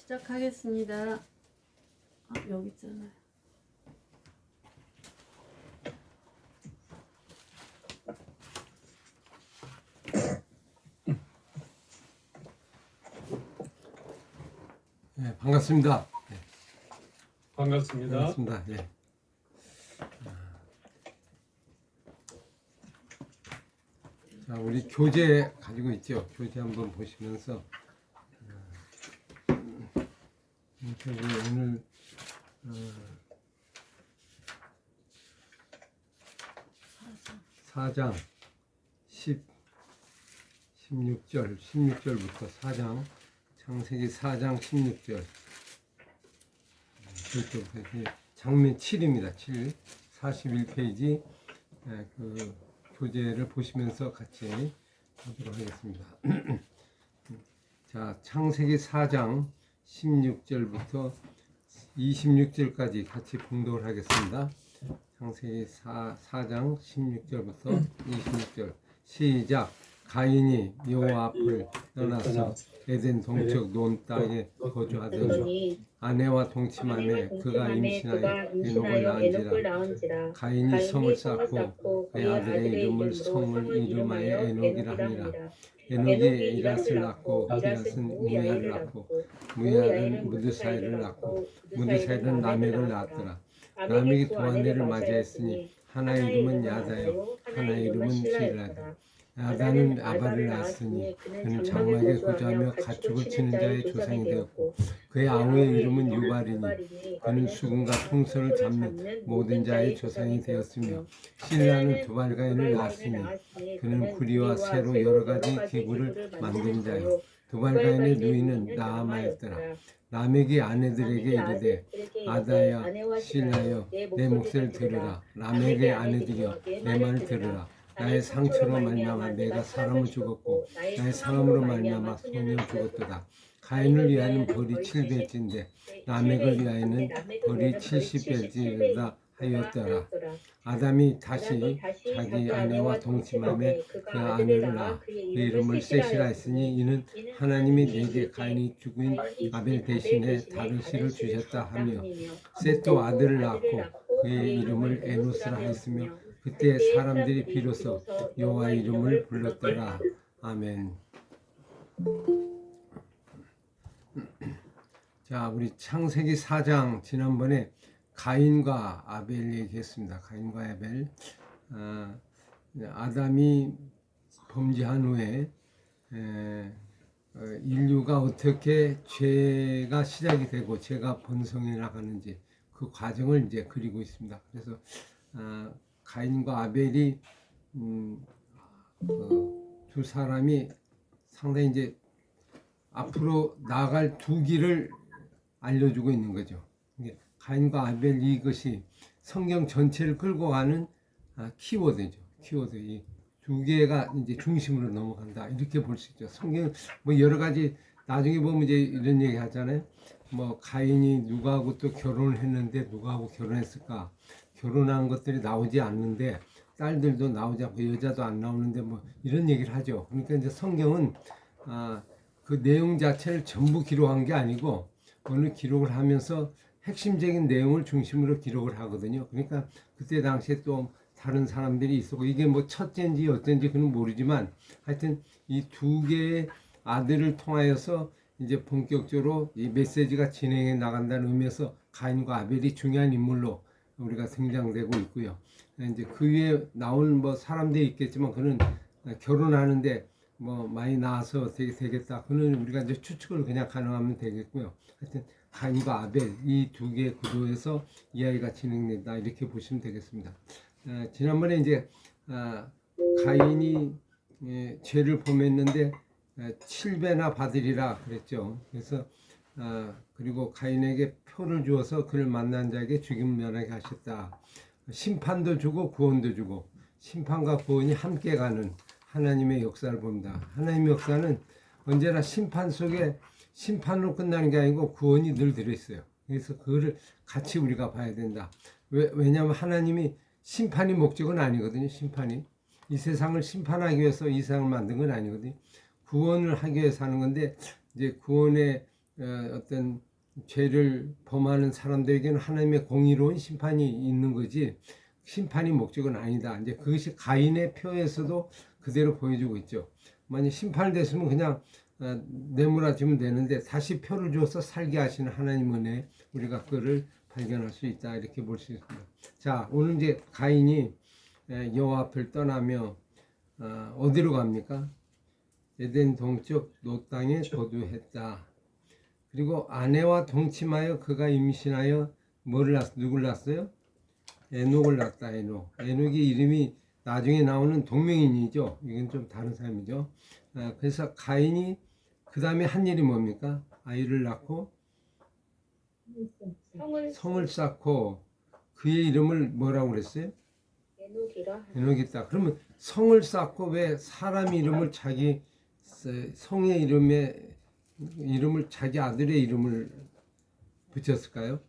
시작하겠습니다. 여기 있잖아요. 네, 반갑습니다. 네. 반갑습니다. 반갑습니다. 예. 자, 우리 교재 가지고 있죠. 교재 한번 보시면서 교재 오늘 4장 16절부터 4장 창세기 4장 16절 장면 7입니다. 7 41페이지 그 교재를 보시면서 같이 보도록 하겠습니다. 자, 창세기 4장 16절부터 26절까지 같이 봉독을 하겠습니다. 창세기 4장 16절부터 26절 시작. 가인이 여호와 앞을 떠나서 에덴 동쪽 논 땅에 거주하던 아내와 동침하매 그가 임신하여 에녹을 낳은지라. 가인이 성을 쌓고 그의 아들의 이름을 성을 이름하여 에녹이라 하니라. 에녹이 이랏을 낳고 이랏은 무야를 낳고 무야는 무드사엘을 낳고 무드사엘은 라멕을 낳았더라. 라멕이 두 아내를 맞이했으니 하나의 이름은 야다요 하나의 이름은 실라다. 야다는 아발을 낳았으니 그는 장막에 거주하며 가축을 치는 자의 조상이 되었고 그의 아우의 이름은 유발이니 그는 수금과 풍선을 잡는 모든 자의 조상이 되었으며 실라는 두발가인을 낳았으니 그는 구리와 새로 여러 가지 기구를 만든 자요 두발가인의 누이는 나아마였더라. 라멕이 아내들에게 이르되 아다야 실라여 내 몫을 들으라. 라멕의 아내들이여 내 말을 들으라. 나의 상처로 말미암아 내가 사람을 죽었고 나의 상함으로 말미암아 소년을 죽었도다. 가인을 위하여는 벌이 7배째인데 라멕을 위하여는 벌이 70배째라 하였더라. 아담이 다시 자기 아내와 동침하며 그 아내를 낳아 그 이름을 셋이라 했으니 이는 하나님이 내게 가인이 죽인 아벨 대신에 다른 씨를 주셨다 하며 셋도 아들을 낳고 그의 이름을 에노스라 하였으며 그때 사람들이 비로소 여호와 이름을 불렀더라. 아멘. 자, 우리 창세기 4장 지난번에 가인과 아벨 얘기했습니다. 가인과 아벨. 아담이 범죄한 후에 인류가 어떻게 죄가 시작이 되고 죄가 번성해 나가는지 그 과정을 이제 그리고 있습니다. 그래서 가인과 아벨이 두 사람이 상당히 이제 앞으로 나아갈 두 길을 알려주고 있는 거죠. 가인과 아벨 이것이 성경 전체를 끌고 가는 키워드죠. 키워드 이 두 개가 이제 중심으로 넘어간다 이렇게 볼 수 있죠. 성경 뭐 여러 가지 나중에 보면 이제 이런 얘기 하잖아요. 뭐 가인이 누구하고 또 결혼을 했는데 누구하고 결혼했을까? 결혼한 것들이 나오지 않는데 딸들도 나오지 않고 여자도 안 나오는데 뭐 이런 얘기를 하죠. 그러니까 이제 성경은 그 내용 자체를 전부 기록한 게 아니고 어느 기록을 하면서 핵심적인 내용을 중심으로 기록을 하거든요. 그러니까 그때 당시에 또 다른 사람들이 있었고 이게 뭐 첫째인지 어쩐지 그는 모르지만 하여튼 이 두 개의 아들을 통하여서 이제 본격적으로 이 메시지가 진행해 나간다는 의미에서 가인과 아벨이 중요한 인물로 우리가 등장되고 있고요. 이제 그 위에 나온 뭐 사람들이 있겠지만 그는 결혼하는데 뭐 많이 낳아서 되겠다. 그는 우리가 이제 추측을 그냥 가능하면 되겠고요. 하여튼 가인과 아벨 이 두 개의 구도에서 이야기가 진행된다 이렇게 보시면 되겠습니다. 지난번에 이제 가인이 죄를 범했는데 7배나 받으리라 그랬죠. 그래서 그리고 가인에게 표를 주어서 그를 만난 자에게 죽임 면하게 하셨다. 심판도 주고 구원도 주고 심판과 구원이 함께 가는 하나님의 역사를 봅니다. 하나님의 역사는 언제나 심판 속에 심판으로 끝나는 게 아니고 구원이 늘 들어있어요. 그래서 그거를 같이 우리가 봐야 된다. 왜냐하면 하나님이 심판이 목적은 아니거든요. 심판이 이 세상을 심판하기 위해서 이 세상을 만든 건 아니거든요. 구원을 하기 위해서 하는 건데 이제 구원의 어떤 죄를 범하는 사람들에게는 하나님의 공의로운 심판이 있는 거지 심판이 목적은 아니다. 이제 그것이 가인의 표에서도 그대로 보여주고 있죠. 만약 심판됐으면 그냥 내몰아주면 되는데 다시 표를 줘서 살게 하시는 하나님 은혜 우리가 그거를 발견할 수 있다 이렇게 볼 수 있습니다. 자, 오늘 이제 가인이 여호와 앞을 떠나며 어디로 갑니까? 에덴 동쪽 노 땅에 거주했다. 그리고 아내와 동침하여 그가 임신하여 누굴 낳았어요? 에녹을 낳았다. 에녹의 이름이 나중에 나오는 동명인이죠. 이건 좀 다른 사람이죠. 그래서 가인이 그 다음에 한 일이 뭡니까? 아이를 낳고 성을 쌓고 그의 이름을 뭐라고 그랬어요? 에녹이다. 그러면 성을 쌓고 왜 사람 이름을 자기 성의 이름을 자기 아들의 이름을 붙였을까요?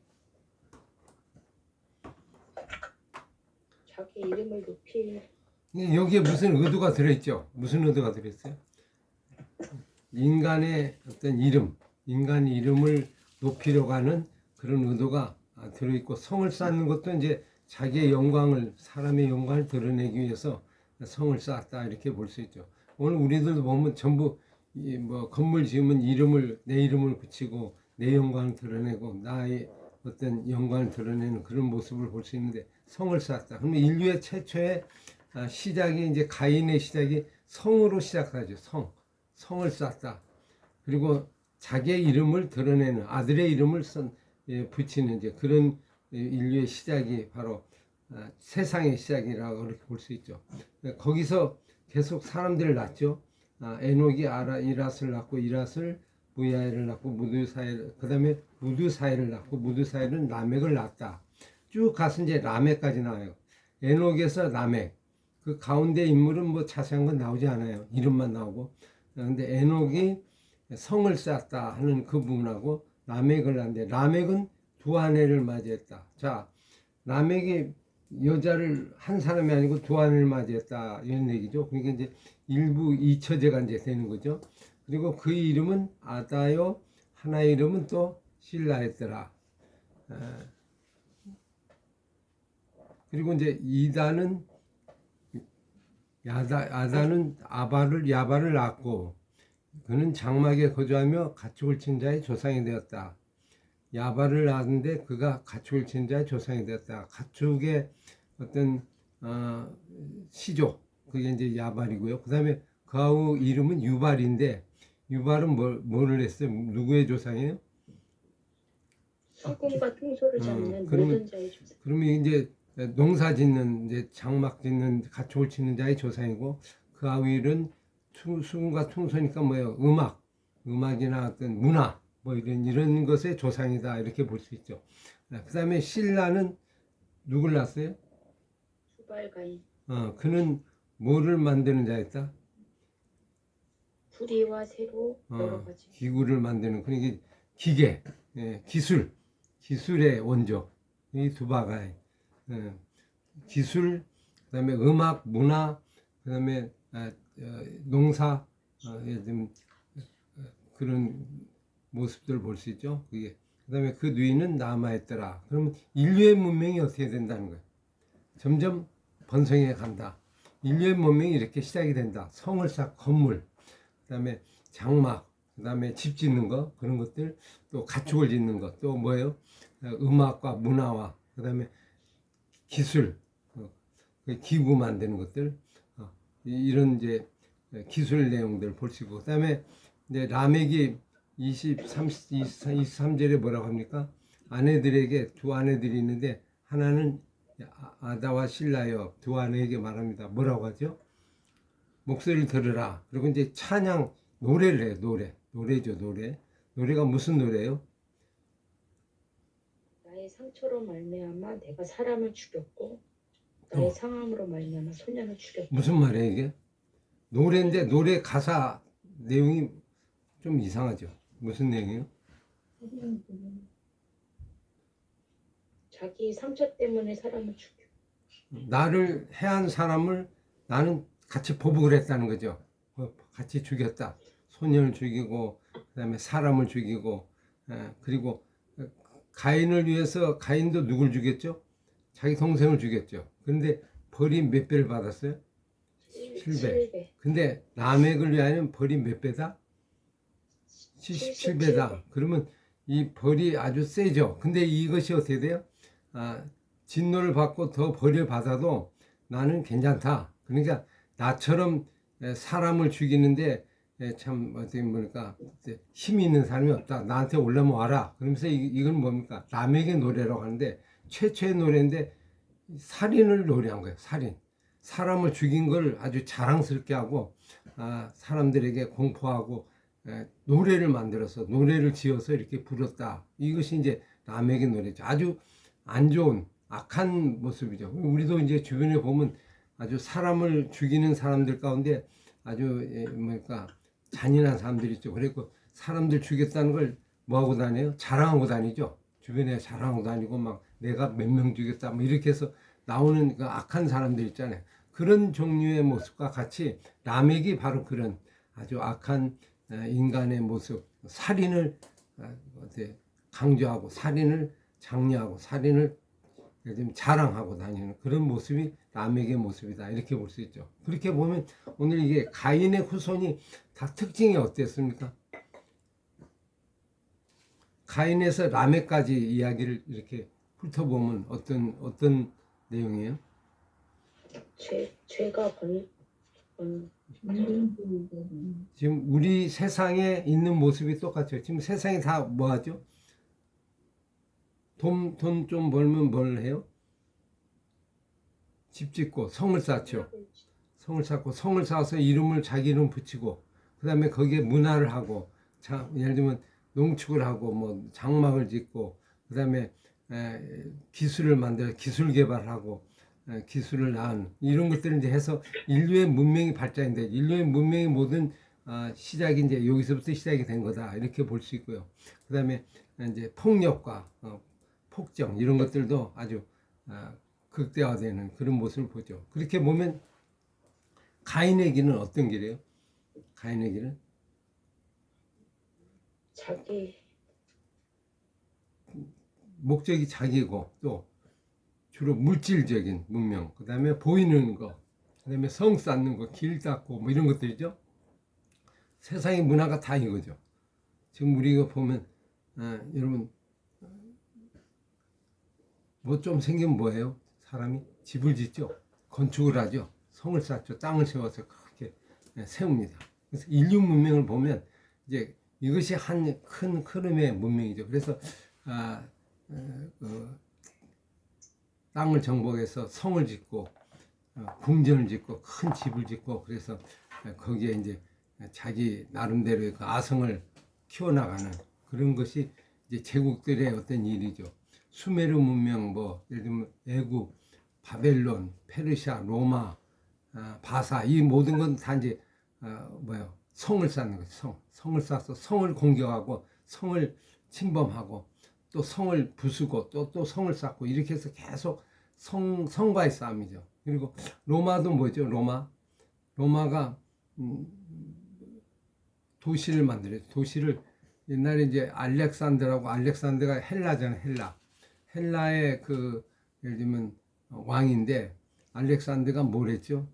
자기 이름을 높이 여기에 무슨 의도가 들어있죠? 무슨 의도가 들어있어요? 인간의 어떤 이름, 인간의 이름을 높이려고 하는 그런 의도가 들어있고 성을 쌓는 것도 이제 자기의 영광을 사람의 영광을 드러내기 위해서 성을 쌓았다 이렇게 볼 수 있죠. 오늘 우리들도 보면 전부 뭐 건물 지으면 내 이름을 붙이고 내 영광을 드러내고 나의 어떤 영광을 드러내는 그런 모습을 볼 수 있는데 성을 쌓았다. 그러면 인류의 최초의 시작이 이제 가인의 시작이 성으로 시작하죠. 성을 쌓았다. 그리고 자기의 이름을 드러내는 아들의 이름을 붙이는 이제 그런 인류의 시작이 바로 세상의 시작이라고 그렇게 볼 수 있죠. 거기서 계속 사람들을 낳죠. 에녹이 이랏을 낳고 이랏을 무야엘을 낳고 무두사엘 그 다음에 무두사엘을 낳고 무두사엘은 라멕을 낳았다. 쭉 가서 이제 라멕까지 나와요. 에녹에서 라멕 그 가운데 인물은 뭐 자세한 건 나오지 않아요. 이름만 나오고. 근데 에녹이 성을 쌓았다 하는 그 부분하고 라멕을 낳는데 라멕은 두 아내를 맞이했다. 자, 라멕이 여자를 한 사람이 아니고 두 아내를 맞이했다 이런 얘기죠. 그러니까 이제 일부 이처제가 이제 되는 거죠. 그리고 그 이름은 아다요, 하나의 이름은 또 실라였더라. 그리고 이제 아다는 야발을 낳고 그는 장막에 거주하며 가축을 친 자의 조상이 되었다. 야발을 낳았는데 그가 가축을 친 자의 조상이 되었다. 가축의 어떤 시조 그게 이제 야발이고요. 그 다음에 그 아우 이름은 유발인데 유발은 뭐를 했어요? 누구의 조상이에요? 수금과 통소를 잡는 그러면- 모든 자의 조상. 그러면 이제 농사 짓는 이제 장막 짓는 가축을 짓는 자의 조상이고 그 아우일은 수금과 통소니까 뭐예요? 음악이나 어떤 문화 뭐 이런 것의 조상이다 이렇게 볼 수 있죠. 그 다음에 신라는 누굴 낳았어요? 수발가인 그는 뭐를 만드는 자였다? 구리와 새로 여러 가지 기구를 만드는 그러니까 기계, 기술의 원조 이 두바가이 기술, 그다음에 음악, 문화, 그다음에 농사 좀 그런 모습들을 볼 수 있죠. 그게 그다음에 그 뒤는 남아있더라. 그러면 인류의 문명이 어떻게 된다는 거예요? 점점 번성해 간다. 인류의 문명이 이렇게 시작이 된다. 성을 쌓고 건물, 그다음에 장막, 그다음에 집 짓는 거 그런 것들, 또 가축을 짓는 것, 또 뭐예요? 음악과 문화와 그다음에 기술, 기구 만드는 것들, 이런 이제 기술 내용들을 볼 수 있고, 그다음에 이제 라멕이 23절에 뭐라고 합니까? 아내들에게 두 아내들이 있는데 하나는 아다와 실라여 두 아내에게 말합니다. 뭐라고 하죠? 목소리를 들으라. 그리고 이제 찬양 노래를 해요. 노래죠. 노래가 무슨 노래예요? 나의 상처로 말미암아 내가 사람을 죽였고 나의 상함으로 말미암아 소년을 죽였다. 무슨 말이에요 이게? 노래인데 노래 가사 내용이 좀 이상하죠. 무슨 내용이에요? 자기 상처 때문에 사람을 죽여. 나를 해한 사람을 나는 같이 보복을 했다는 거죠. 같이 죽였다. 소년을 죽이고 그다음에 사람을 죽이고 그리고 가인을 위해서 가인도 누굴 죽였죠? 자기 동생을 죽였죠. 그런데 벌이 몇 배를 받았어요? 7배. 근데 라멕을 위하여는 벌이 몇 배다? 77배다. 그러면 이 벌이 아주 세죠. 근데 이것이 어떻게 돼요? 진노를 받고 더 벌을 받아도 나는 괜찮다. 그러니까 나처럼 사람을 죽이는데 참 어떻게 보니까 힘이 있는 사람이 없다. 나한테 올라면 와라. 그러면서 이건 뭡니까? 라멕의 노래라고 하는데 최초의 노래인데 살인을 노래한 거예요. 살인. 사람을 죽인 걸 아주 자랑스럽게 하고 사람들에게 공포하고 노래를 만들어서 노래를 지어서 이렇게 불렀다. 이것이 이제 라멕의 노래죠. 아주 안 좋은 악한 모습이죠. 우리도 이제 주변에 보면 아주 사람을 죽이는 사람들 가운데 아주 뭐랄까 잔인한 사람들이 있죠. 그리고 사람들 죽였다는 걸 뭐하고 다녀요? 자랑하고 다니죠. 주변에 자랑하고 다니고 막 내가 몇 명 죽였다 뭐 이렇게 해서 나오는 그 악한 사람들 있잖아요. 그런 종류의 모습과 같이 라멕이 바로 그런 아주 악한 인간의 모습, 살인을 강조하고 살인을 장려하고 살인을 자랑하고 다니는 그런 모습이 라멕의 모습이다. 이렇게 볼 수 있죠. 그렇게 보면 오늘 이게 가인의 후손이 다 특징이 어땠습니까? 가인에서 라멕까지 이야기를 이렇게 훑어보면 어떤 내용이에요? 죄가 지금 우리 세상에 있는 모습이 똑같죠. 지금 세상이 다 뭐하죠? 돈 좀 벌면 뭘 해요? 집 짓고 성을 쌓죠. 성을 쌓고 성을 쌓아서 이름을 자기 이름 붙이고 그 다음에 거기에 문화를 하고 예를 들면 농축을 하고 뭐 장막을 짓고 그 다음에 기술을 만들어 기술 개발하고 기술을 낳은 이런 것들을 이제 해서 인류의 문명이 발전인데 인류의 문명의 모든 시작이 이제 여기서부터 시작이 된 거다 이렇게 볼 수 있고요. 그 다음에 이제 폭력과 폭정 이런 것들도 아주 극대화되는 그런 모습을 보죠. 그렇게 보면 가인의 길은 어떤 길이에요? 가인의 길은 자기 목적이 자기고 또 주로 물질적인 문명, 그 다음에 보이는 거, 그 다음에 성 쌓는 거, 길 닦고 뭐 이런 것들이죠. 세상의 문화가 다 이거죠. 지금 우리가 보면 여러분 뭐 좀 생기면 뭐예요? 사람이 집을 짓죠. 건축을 하죠. 성을 쌓죠. 땅을 세워서 그렇게 세웁니다. 그래서 인류 문명을 보면 이제 이것이 한 큰 흐름의 문명이죠. 그래서 땅을 정복해서 성을 짓고 궁전을 짓고 큰 집을 짓고 그래서 거기에 이제 자기 나름대로의 그 아성을 키워나가는 그런 것이 이제 제국들의 어떤 일이죠. 수메르 문명 뭐 예를 들면 애굽, 바벨론, 페르시아, 로마, 바사 이 모든 건 다 이제 성을 쌓는 거죠. 성을 쌓아서 성을 공격하고 성을 침범하고 또 성을 부수고 또 성을 쌓고 이렇게 해서 계속 성과의 싸움이죠. 그리고 로마도 뭐죠? 로마가 도시를 만들어요. 도시를 옛날에 이제 알렉산더가 헬라잖아요. 헬라의 그 예를 들면 왕인데 알렉산더가 뭘 했죠?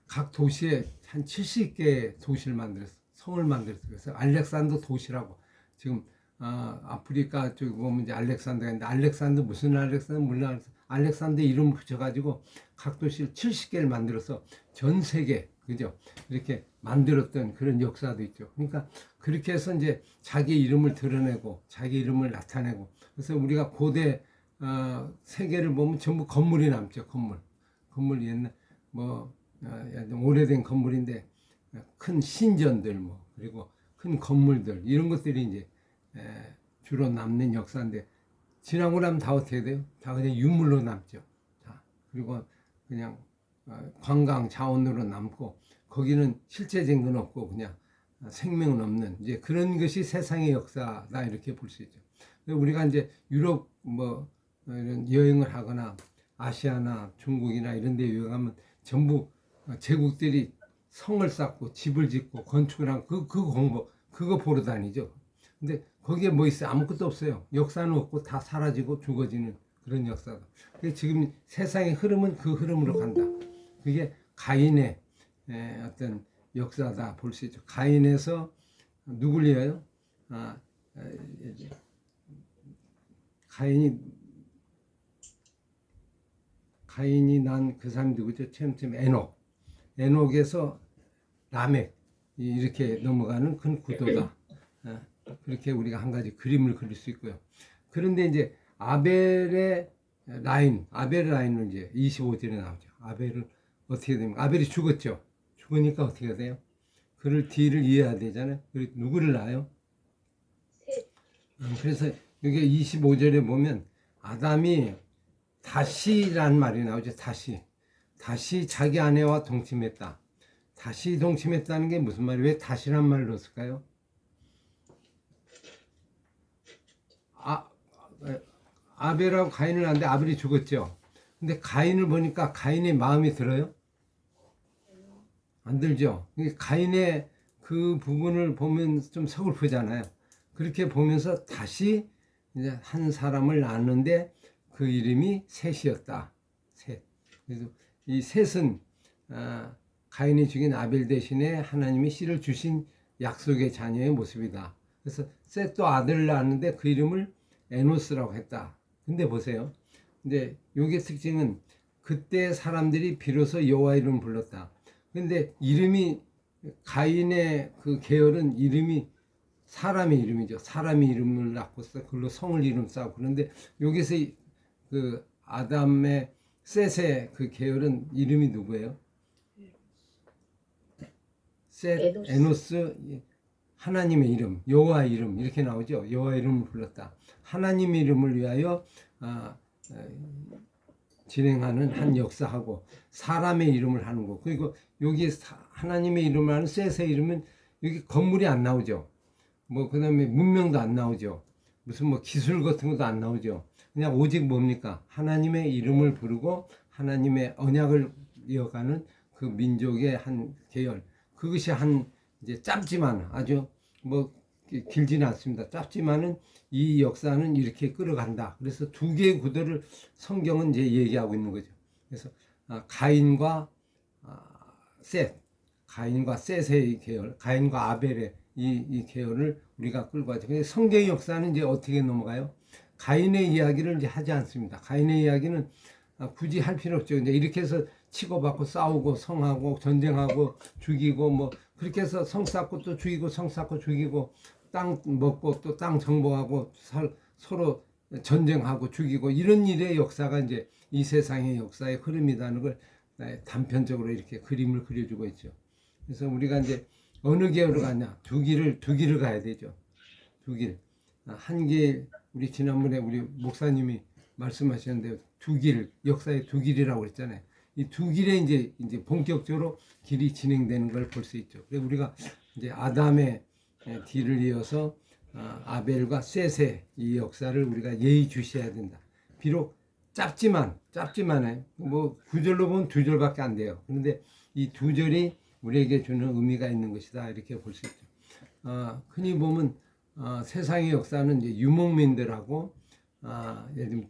각 도시에 한 70개의 도시를 만들었어. 성을 만들었어. 그래서 알렉산더 도시라고 지금 아프리카 쪽에 보면 이제 알렉산더가 있는데 알렉산더 무슨 알렉산더 몰라. 알렉산더 이름 붙여가지고 각 도시를 70개를 만들어서 전 세계 그죠? 이렇게 만들었던 그런 역사도 있죠. 그러니까 그렇게 해서 이제 자기 이름을 드러내고 자기 이름을 나타내고 그래서 우리가 고대 세계를 보면 전부 건물이 남죠. 건물 옛날 오래된 건물인데 큰 신전들 뭐 그리고 큰 건물들 이런 것들이 이제 주로 남는 역사인데 지나고 나면 다 어떻게 돼요? 다 그냥 유물로 남죠. 자, 그리고 그냥 관광 자원으로 남고 거기는 실제적인 건 없고 그냥 생명은 없는 이제 그런 것이 세상의 역사다 이렇게 볼 수 있죠. 우리가 이제 유럽 이런 여행을 하거나 아시아나 중국이나 이런 데 여행하면 전부 제국들이 성을 쌓고 집을 짓고 건축을 한 그거 보러 다니죠. 근데 거기에 뭐 있어요? 아무것도 없어요. 역사는 없고 다 사라지고 죽어지는 그런 역사가. 그게 지금 세상의 흐름은 그 흐름으로 간다. 그게 가인의 어떤 역사다 볼 수 있죠. 가인에서 누굴 위하여? 가인이 난 그 사람이 누구죠? 처음 에녹에서 라멕 이렇게 넘어가는 큰 구도다. 그렇게 우리가 한 가지 그림을 그릴 수 있고요. 그런데 이제 아벨의 라인은 이제 25절에 나오죠. 아벨을 어떻게 됩니까? 아벨이 죽었죠. 죽으니까 어떻게 돼요? 그를 뒤를 이해해야 되잖아요. 그리고 누구를 낳아요? 그래서 여기 25절에 보면 아담이 다시라는 말이 나오죠. 다시 자기 아내와 동침했다. 다시 동침했다는 게 무슨 말이에요? 왜 다시란 말을 넣었을까요? 아벨하고 가인을 낳는데 아벨이 죽었죠. 근데 가인을 보니까 가인의 마음이 들어요? 안 들죠. 가인의 그 부분을 보면 좀 서글프잖아요. 그렇게 보면서 다시 이제 한 사람을 낳았는데 그 이름이 셋이었다. 셋. 그래서 이 셋은 가인이 죽인 아벨 대신에 하나님이 씨를 주신 약속의 자녀의 모습이다. 그래서 셋도 아들을 낳았는데 그 이름을 에노스라고 했다. 근데 보세요. 근데 요게 특징은 그때 사람들이 비로소 여호와 이름을 불렀다. 근데 이름이 가인의 그 계열은 이름이 사람의 이름이죠. 사람의 이름을 낳고서 그걸로 성을 이름 쌓고. 그런데 여기서 그 아담의 셋의 그 계열은 이름이 누구예요? 셋, 에노스, 하나님의 이름, 여호와 이름 이렇게 나오죠. 여호와 이름을 불렀다. 하나님의 이름을 위하여 진행하는 한 역사하고 사람의 이름을 하는 거. 그리고 여기 하나님의 이름을 하는 셋의 이름은 여기 건물이 안 나오죠. 뭐 그다음에 문명도 안 나오죠. 무슨 뭐 기술 같은 것도 안 나오죠. 그냥 오직 뭡니까? 하나님의 이름을 부르고 하나님의 언약을 이어가는 그 민족의 한 계열. 그것이 한 이제 짧지만 아주 뭐 길지는 않습니다. 짧지만은 이 역사는 이렇게 끌어간다. 그래서 두 개의 구도를 성경은 이제 얘기하고 있는 거죠. 그래서 가인과 셋의 계열, 가인과 아벨의 이 계열을 우리가 끌고 가죠. 근데 성경의 역사는 이제 어떻게 넘어가요? 가인의 이야기를 이제 하지 않습니다. 가인의 이야기는 굳이 할 필요 없죠. 이제 이렇게 해서 치고받고 싸우고 성하고 전쟁하고 죽이고 뭐 그렇게 해서 성 쌓고 또 죽이고 성 쌓고 죽이고 땅 먹고 또 땅 정복하고 서로 전쟁하고 죽이고 이런 일의 역사가 이제 이 세상의 역사의 흐름이라는 걸 단편적으로 이렇게 그림을 그려주고 있죠. 그래서 우리가 이제 어느 계열로 가냐? 두 길을 가야 되죠. 두 길. 한 길, 우리 지난번에 우리 목사님이 말씀하셨는데 역사의 두 길이라고 그랬잖아요. 이 두 길에 이제 본격적으로 길이 진행되는 걸 볼 수 있죠. 그래서 우리가 이제 아담의 뒤를 이어서 아벨과 셋의 이 역사를 우리가 예의주시해야 된다. 비록 짧지만에 뭐 구절로 보면 두 절밖에 안 돼요. 그런데 이 두 절이 우리에게 주는 의미가 있는 것이다. 이렇게 볼 수 있죠. 흔히 보면 세상의 역사는 이제 유목민들하고 예를 들면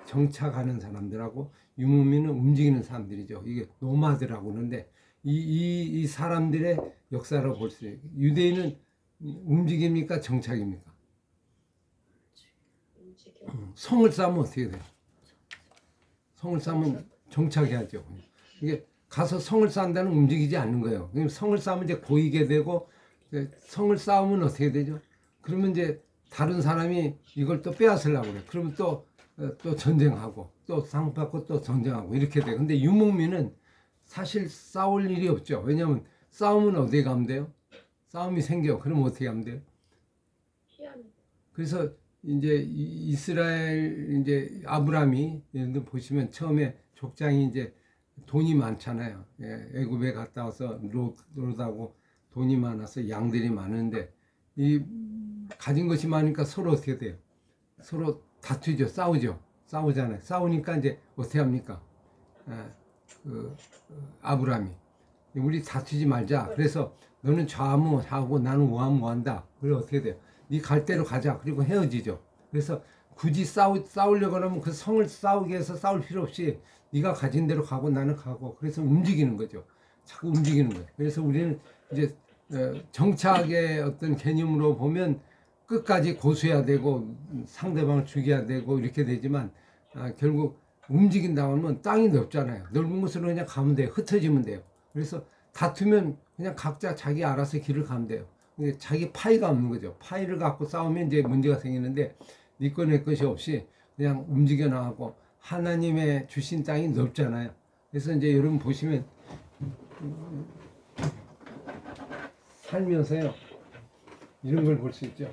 정착하는 사람들하고 유목민은 움직이는 사람들이죠. 이게 노마드라고 하는데 이 사람들의 역사로 볼 수 있어요. 유대인은 움직입니까? 정착입니까? 성을 쌓으면 어떻게 돼요? 성을 쌓으면 정착해야죠. 이게 가서 성을 쌓는다는 움직이지 않는 거예요. 성을 쌓으면 이제 보이게 되고 성을 쌓으면 어떻게 되죠? 그러면 이제 다른 사람이 이걸 또 빼앗으려고 그래. 그러면 또 전쟁하고 또 상받고 또 전쟁하고 이렇게 돼. 근데 유목민은 사실 싸울 일이 없죠. 왜냐하면 싸우면 어디에 가면 돼요? 싸움이 생겨. 그러면 어떻게 하면 돼요? 그래서 이제 이스라엘 이제 아브라함이 예를 들어 보시면 처음에 족장이 이제 돈이 많잖아요. 애굽에 갔다 와서 롯하고 돈이 많아서 양들이 많은데 이 가진 것이 많으니까 서로 어떻게 돼요? 서로 다투죠. 싸우잖아요. 싸우니까 이제 어떻게 합니까? 아브라함이 우리 다투지 말자. 그래서 너는 좌무하고 나는 우무한다. 그래 어떻게 돼요? 네 갈 대로 가자. 그리고 헤어지죠. 그래서 굳이 싸우려고 하면 그 성을 싸우게 해서 싸울 필요 없이 네가 가진 대로 가고 나는 가고, 그래서 움직이는 거죠. 자꾸 움직이는 거예요. 그래서 우리는 이제 정착의 어떤 개념으로 보면 끝까지 고수해야 되고 상대방을 죽여야 되고 이렇게 되지만, 결국 움직인다고 하면 땅이 넓잖아요. 넓은 곳으로 그냥 가면 돼요. 흩어지면 돼요. 그래서 다투면 그냥 각자 자기 알아서 길을 가면 돼요. 자기 파이가 없는 거죠. 파이를 갖고 싸우면 이제 문제가 생기는데, 네 것 내 것이 없이 그냥 움직여 나가고, 하나님의 주신 땅이 넓잖아요. 그래서 이제 여러분 보시면 살면서요 이런 걸 볼 수 있죠.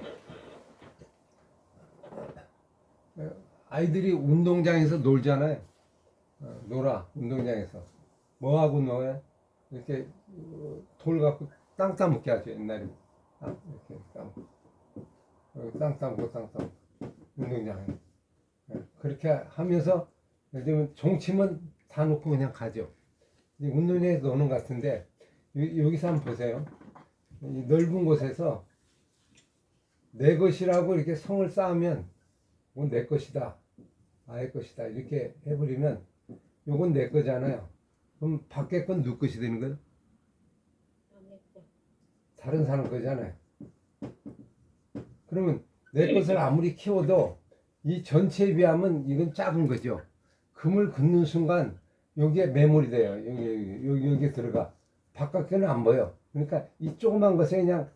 아이들이 운동장에서 놀잖아요. 운동장에서 뭐 하고 놀아요? 이렇게 돌 갖고 땅 따먹게 하죠. 옛날에 이렇게 땅 따먹고 운동장에 그렇게 하면서 요즘은 종치면 다 놓고 그냥 가죠. 운동장에서 노는 것 같은데, 여기서 한번 보세요. 이 넓은 곳에서 내 것이라고 이렇게 성을 쌓으면 이건 내 것이다, 나의 것이다 이렇게 해버리면 이건 내 거잖아요. 그럼 밖에 건 누구 것이 되는 거예요? 다른 사람 거잖아요. 그러면 내 것을 아무리 키워도 이 전체에 비하면 이건 작은 거죠. 금을 긋는 순간 여기에 매몰이 돼요. 여기에 들어가. 바깥에는 안 보여. 그러니까 이 조그만 것에 그냥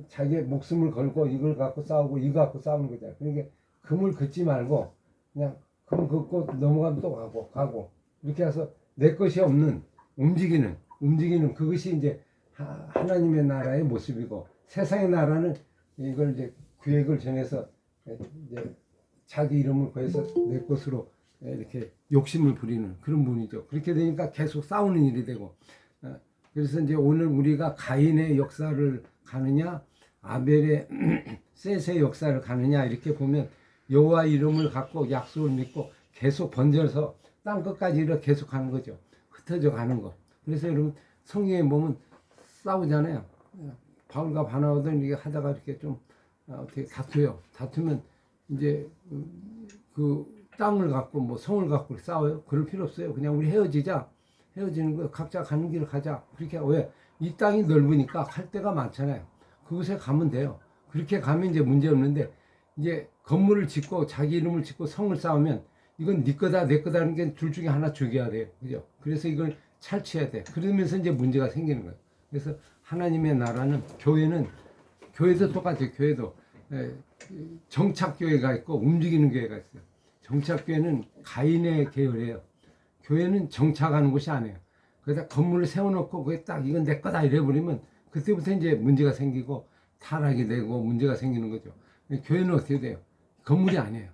자기의 목숨을 걸고 이걸 갖고 싸우고 이거 갖고 싸우는 거잖아요. 그러니까 금을 긋지 말고 그냥 금 긋고 넘어가면 또 가고 이렇게 해서 내 것이 없는 움직이는 그것이 이제 하나님의 나라의 모습이고, 세상의 나라는 이걸 이제 구획을 정해서 이제 자기 이름을 구해서 내 것으로 이렇게 욕심을 부리는 그런 분이죠. 그렇게 되니까 계속 싸우는 일이 되고, 그래서 이제 오늘 우리가 가인의 역사를 가느냐 아벨의 셋의 역사를 가느냐 이렇게 보면, 여호와 이름을 갖고 약속을 믿고 계속 번져서 땅 끝까지 이렇게 계속 가는 거죠. 흩어져 가는 거. 그래서 여러분 성경에 보면 싸우잖아요. 바울과 바나바든 이게 하다가 이렇게 좀 어떻게 다투요. 다투면 이제 그 땅을 갖고 뭐 성을 갖고 싸워요. 그럴 필요 없어요. 그냥 우리 헤어지자. 헤어지는 거 각자 가는 길을 가자. 그렇게. 왜? 이 땅이 넓으니까 갈 데가 많잖아요. 그곳에 가면 돼요. 그렇게 가면 이제 문제 없는데, 이제 건물을 짓고 자기 이름을 짓고 성을 쌓으면 이건 네 거다 내 거다는 게 둘 중에 하나 죽여야 돼요. 그죠? 그래서 이걸 탈취해야 돼. 그러면서 이제 문제가 생기는 거예요. 그래서 하나님의 나라는, 교회도 똑같아요. 교회도 정착교회가 있고 움직이는 교회가 있어요. 정착교회는 가인의 계열이에요. 교회는 정착하는 곳이 아니에요. 그러다 건물을 세워놓고 그게 딱 이건 내 거다 이래버리면 그때부터 이제 문제가 생기고 타락이 되고 문제가 생기는 거죠. 교회는 어떻게 돼요? 건물이 아니에요.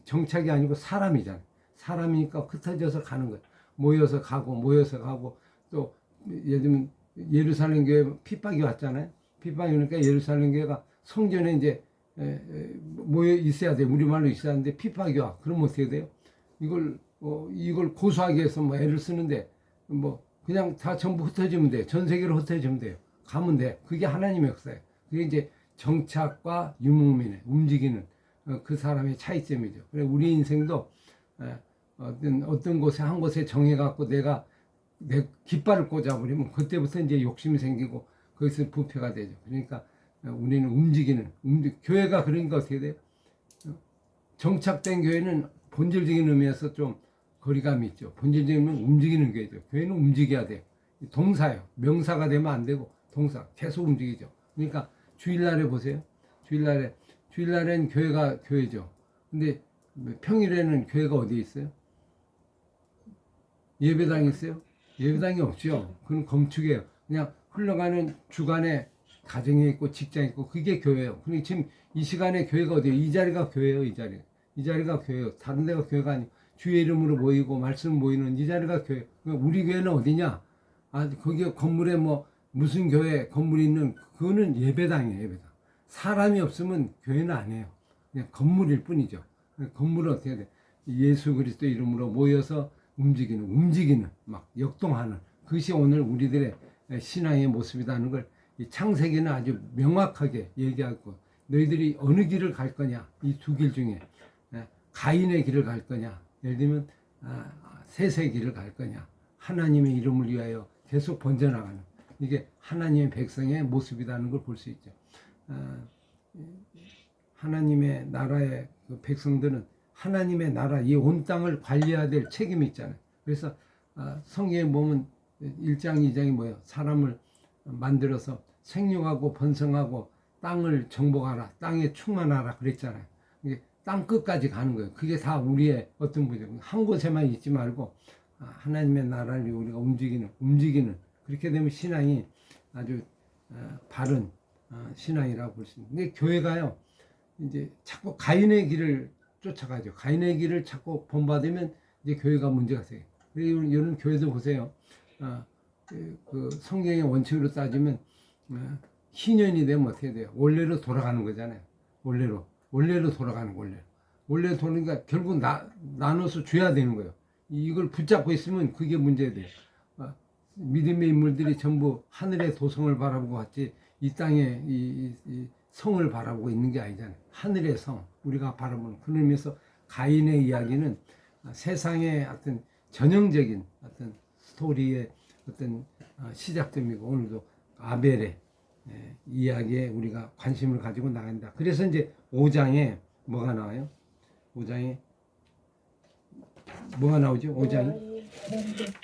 정착이 아니고 사람이잖아요. 사람이니까 흩어져서 가는 거예요. 모여서 가고 또 예를 들면 예루살렘 교회 핍박이 왔잖아요. 핍박이 오니까 예루살렘 교회가 성전에 이제 모여 있어야 돼. 우리말로 있어야 하는데 핍박이 와. 그러면 어떻게 돼요? 이걸 고소하기 위해서 뭐 애를 쓰는데 뭐 그냥 다 전부 흩어지면 돼요. 전 세계로 흩어지면 돼요. 가면 돼. 그게 하나님의 역사예요. 그게 이제 정착과 유목민의 움직이는 그 사람의 차이점이죠. 그래 우리 인생도 어떤 곳에 한 곳에 정해갖고 내가 내 깃발을 꽂아버리면 그때부터 이제 욕심이 생기고 거기서 부패가 되죠. 그러니까 우리는 움직이는 교회가 그러니까 어떻게 돼요? 정착된 교회는 본질적인 의미에서 좀 거리감이 있죠. 본질적인 의미는 움직이는 교회죠. 교회는 움직여야 돼요. 동사예요. 명사가 되면 안 되고 동사 계속 움직이죠. 그러니까 주일날에 보세요. 주일날엔 교회가 교회죠. 근데 평일에는 교회가 어디에 있어요? 예배당이 있어요? 예배당이 없죠. 그건 검축이에요. 그냥 흘러가는 주간에 가정에 있고 직장에 있고 그게 교회예요. 근데 지금 이 시간에 교회가 어디예요? 이 자리가 교회예요. 이 자리가 교회예요. 다른 데가 교회가 아니고 주의 이름으로 모이고 말씀 모이는 이 자리가 교회. 우리 교회는 어디냐? 거기 건물에 뭐 무슨 교회 건물이 있는 그거는 예배당이에요. 예배당. 사람이 없으면 교회는 아니에요. 그냥 건물일 뿐이죠. 건물은 어떻게 돼? 예수 그리스도 이름으로 모여서 움직이는 막 역동하는 그것이 오늘 우리들의 신앙의 모습이라는 걸 이 창세기는 아주 명확하게 얘기하고 너희들이 어느 길을 갈 거냐, 이 두 길 중에 가인의 길을 갈 거냐, 예를 들면 셋의 길을 갈 거냐, 하나님의 이름을 위하여 계속 번져나가는, 이게 하나님의 백성의 모습이라는 걸 볼 수 있죠. 하나님의 나라의 그 백성들은 하나님의 나라, 이 온 땅을 관리해야 될 책임이 있잖아요. 그래서 성경에 보면 1장, 2장이 뭐예요? 사람을 만들어서 생육하고 번성하고 땅을 정복하라, 땅에 충만하라 그랬잖아요. 이게 땅 끝까지 가는 거예요. 그게 다 우리의 어떤 분이에요. 한 곳에만 있지 말고 하나님의 나라를 우리가 움직이는 그렇게 되면 신앙이 아주 바른 신앙이라고 볼 수 있는데, 교회가요 이제 자꾸 가인의 길을 쫓아가죠. 가인의 길을 자꾸 본받으면 이제 교회가 문제가 생겨요. 이런 교회도 보세요. 그 성경의 원칙으로 따지면 희년이 되면 어떻게 돼요? 원래로 돌아가는 거잖아요. 원래로 돌아가는 거, 원래로 돌아가니까 결국 나눠서 줘야 되는 거예요. 이걸 붙잡고 있으면 그게 문제돼요. 믿음의 인물들이 전부 하늘의 도성을 바라보고 같이 이 땅에 이 성을 바라보고 있는 게 아니잖아요. 하늘의 성, 우리가 바라보는 그런 의미에서 가인의 이야기는 세상의 어떤 전형적인 어떤 스토리의 어떤 시작점이고, 오늘도 아벨의 이야기에 우리가 관심을 가지고 나간다. 그래서 이제 5장에 뭐가 나와요? 5장에 뭐가 나오죠? 5장에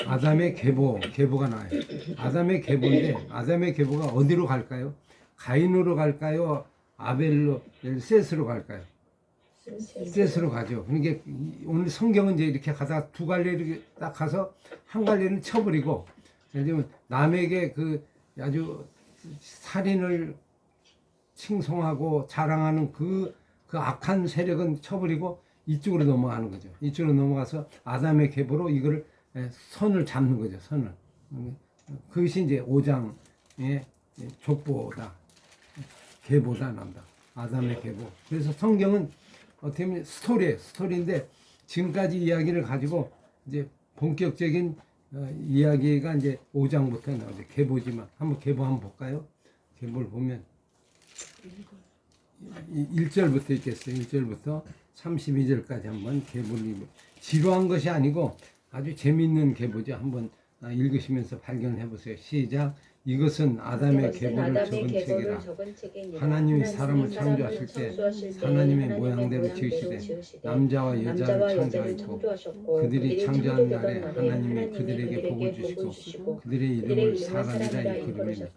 아담의 계보가 나와요. 아담의 계보인데, 아담의 계보가 어디로 갈까요? 가인으로 갈까요? 아벨로, 셋으로 갈까요? 셋으로 가죠. 그러니까 오늘 성경은 이제 이렇게 가다가 두 갈래를 딱 가서 한 갈래는 쳐버리고, 예를 들면 남에게 그 아주 살인을 칭송하고 자랑하는 그 악한 세력은 쳐버리고 이쪽으로 넘어가는 거죠. 이쪽으로 넘어가서 아담의 계보로 이거를 선을 잡는 거죠. 선을. 그것이 이제 5장의 족보다, 계보다 난다. 아담의 계보. 그래서 성경은 어떻게 보면 스토리인데, 지금까지 이야기를 가지고 이제 본격적인 이야기가 이제 5장부터 나오죠. 계보지만 한번 계보 한번 볼까요? 계보를 보면 1절부터 있겠어요. 1절부터 32절까지 한번 계보를, 지루한 것이 아니고 아주 재미있는 계보죠. 한번 읽으시면서 발견해 보세요. 시작. 이것은 아담의 계보를 적은 책이라. 하나님이 사람을 창조하실 때 하나님의 모양대로 지으시되 남자와 여자를 창조하셨고, 그들이 창조한 날에 하나님이 그들에게 복을 주시고 그들의 이름을 사람이라 일컬으니라.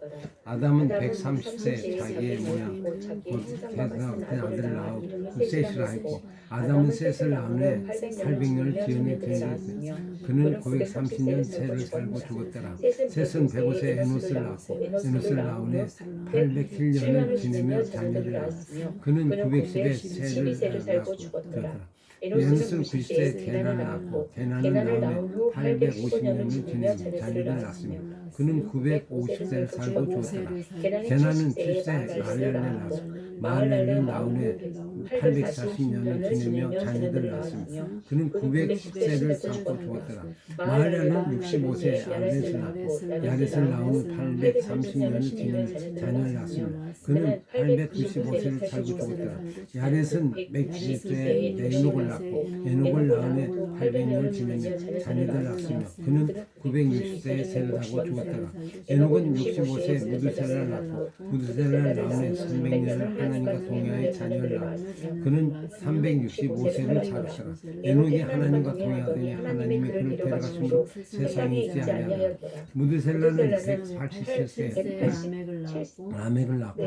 아담은 130세 자기의 모양 곧 계산된 아들을 낳고 셋이라 했고, 아담은 셋을 낳은 후에 800년을 기원에 견뎠으며 그는 930년 세를 살고 죽었더라. 셋은 105세에 에노스를 낳고 에노스를 낳은 후에 807년을 지내며 자녀를 낳았으며 그는 910에 세를 낳고 죽었더라. 에노스는 90세에 게난을 낳고 게난을 낳은 후 850년을 지내며 자녀를 낳았으며 그는 950세를 살고 죽었더라. 게난은 7세에 마할렐을 낳았고 마할렐을 낳은 후에 840년을 지내며 자녀들을 낳았으며 그는 910세를 살고 죽었더라. 마할렐은 65세에 야렛을 낳고 야렛을 낳은 후 830년을 지내며 자녀를 낳았으며 그는 895세를 살고 죽었더라. 야렛은 170세에 에녹을 낳고 에녹을 낳은 후에 800년을 지내며 자녀들을 낳았으며 그는 960세에 세를 하고 죽었더라. 에녹은 65세에 무드셀라를 낳고 무드셀라를 낳은 후에 300년을 하나님과 동행하여 자녀를 낳았으며 그는 365세를 살았더라. 에녹이 하나님과 동행하더니 하나님이 그를 데려가심으로 세상에 있지 아니하더라. 무드셀라는 187세에 라멕을 낳고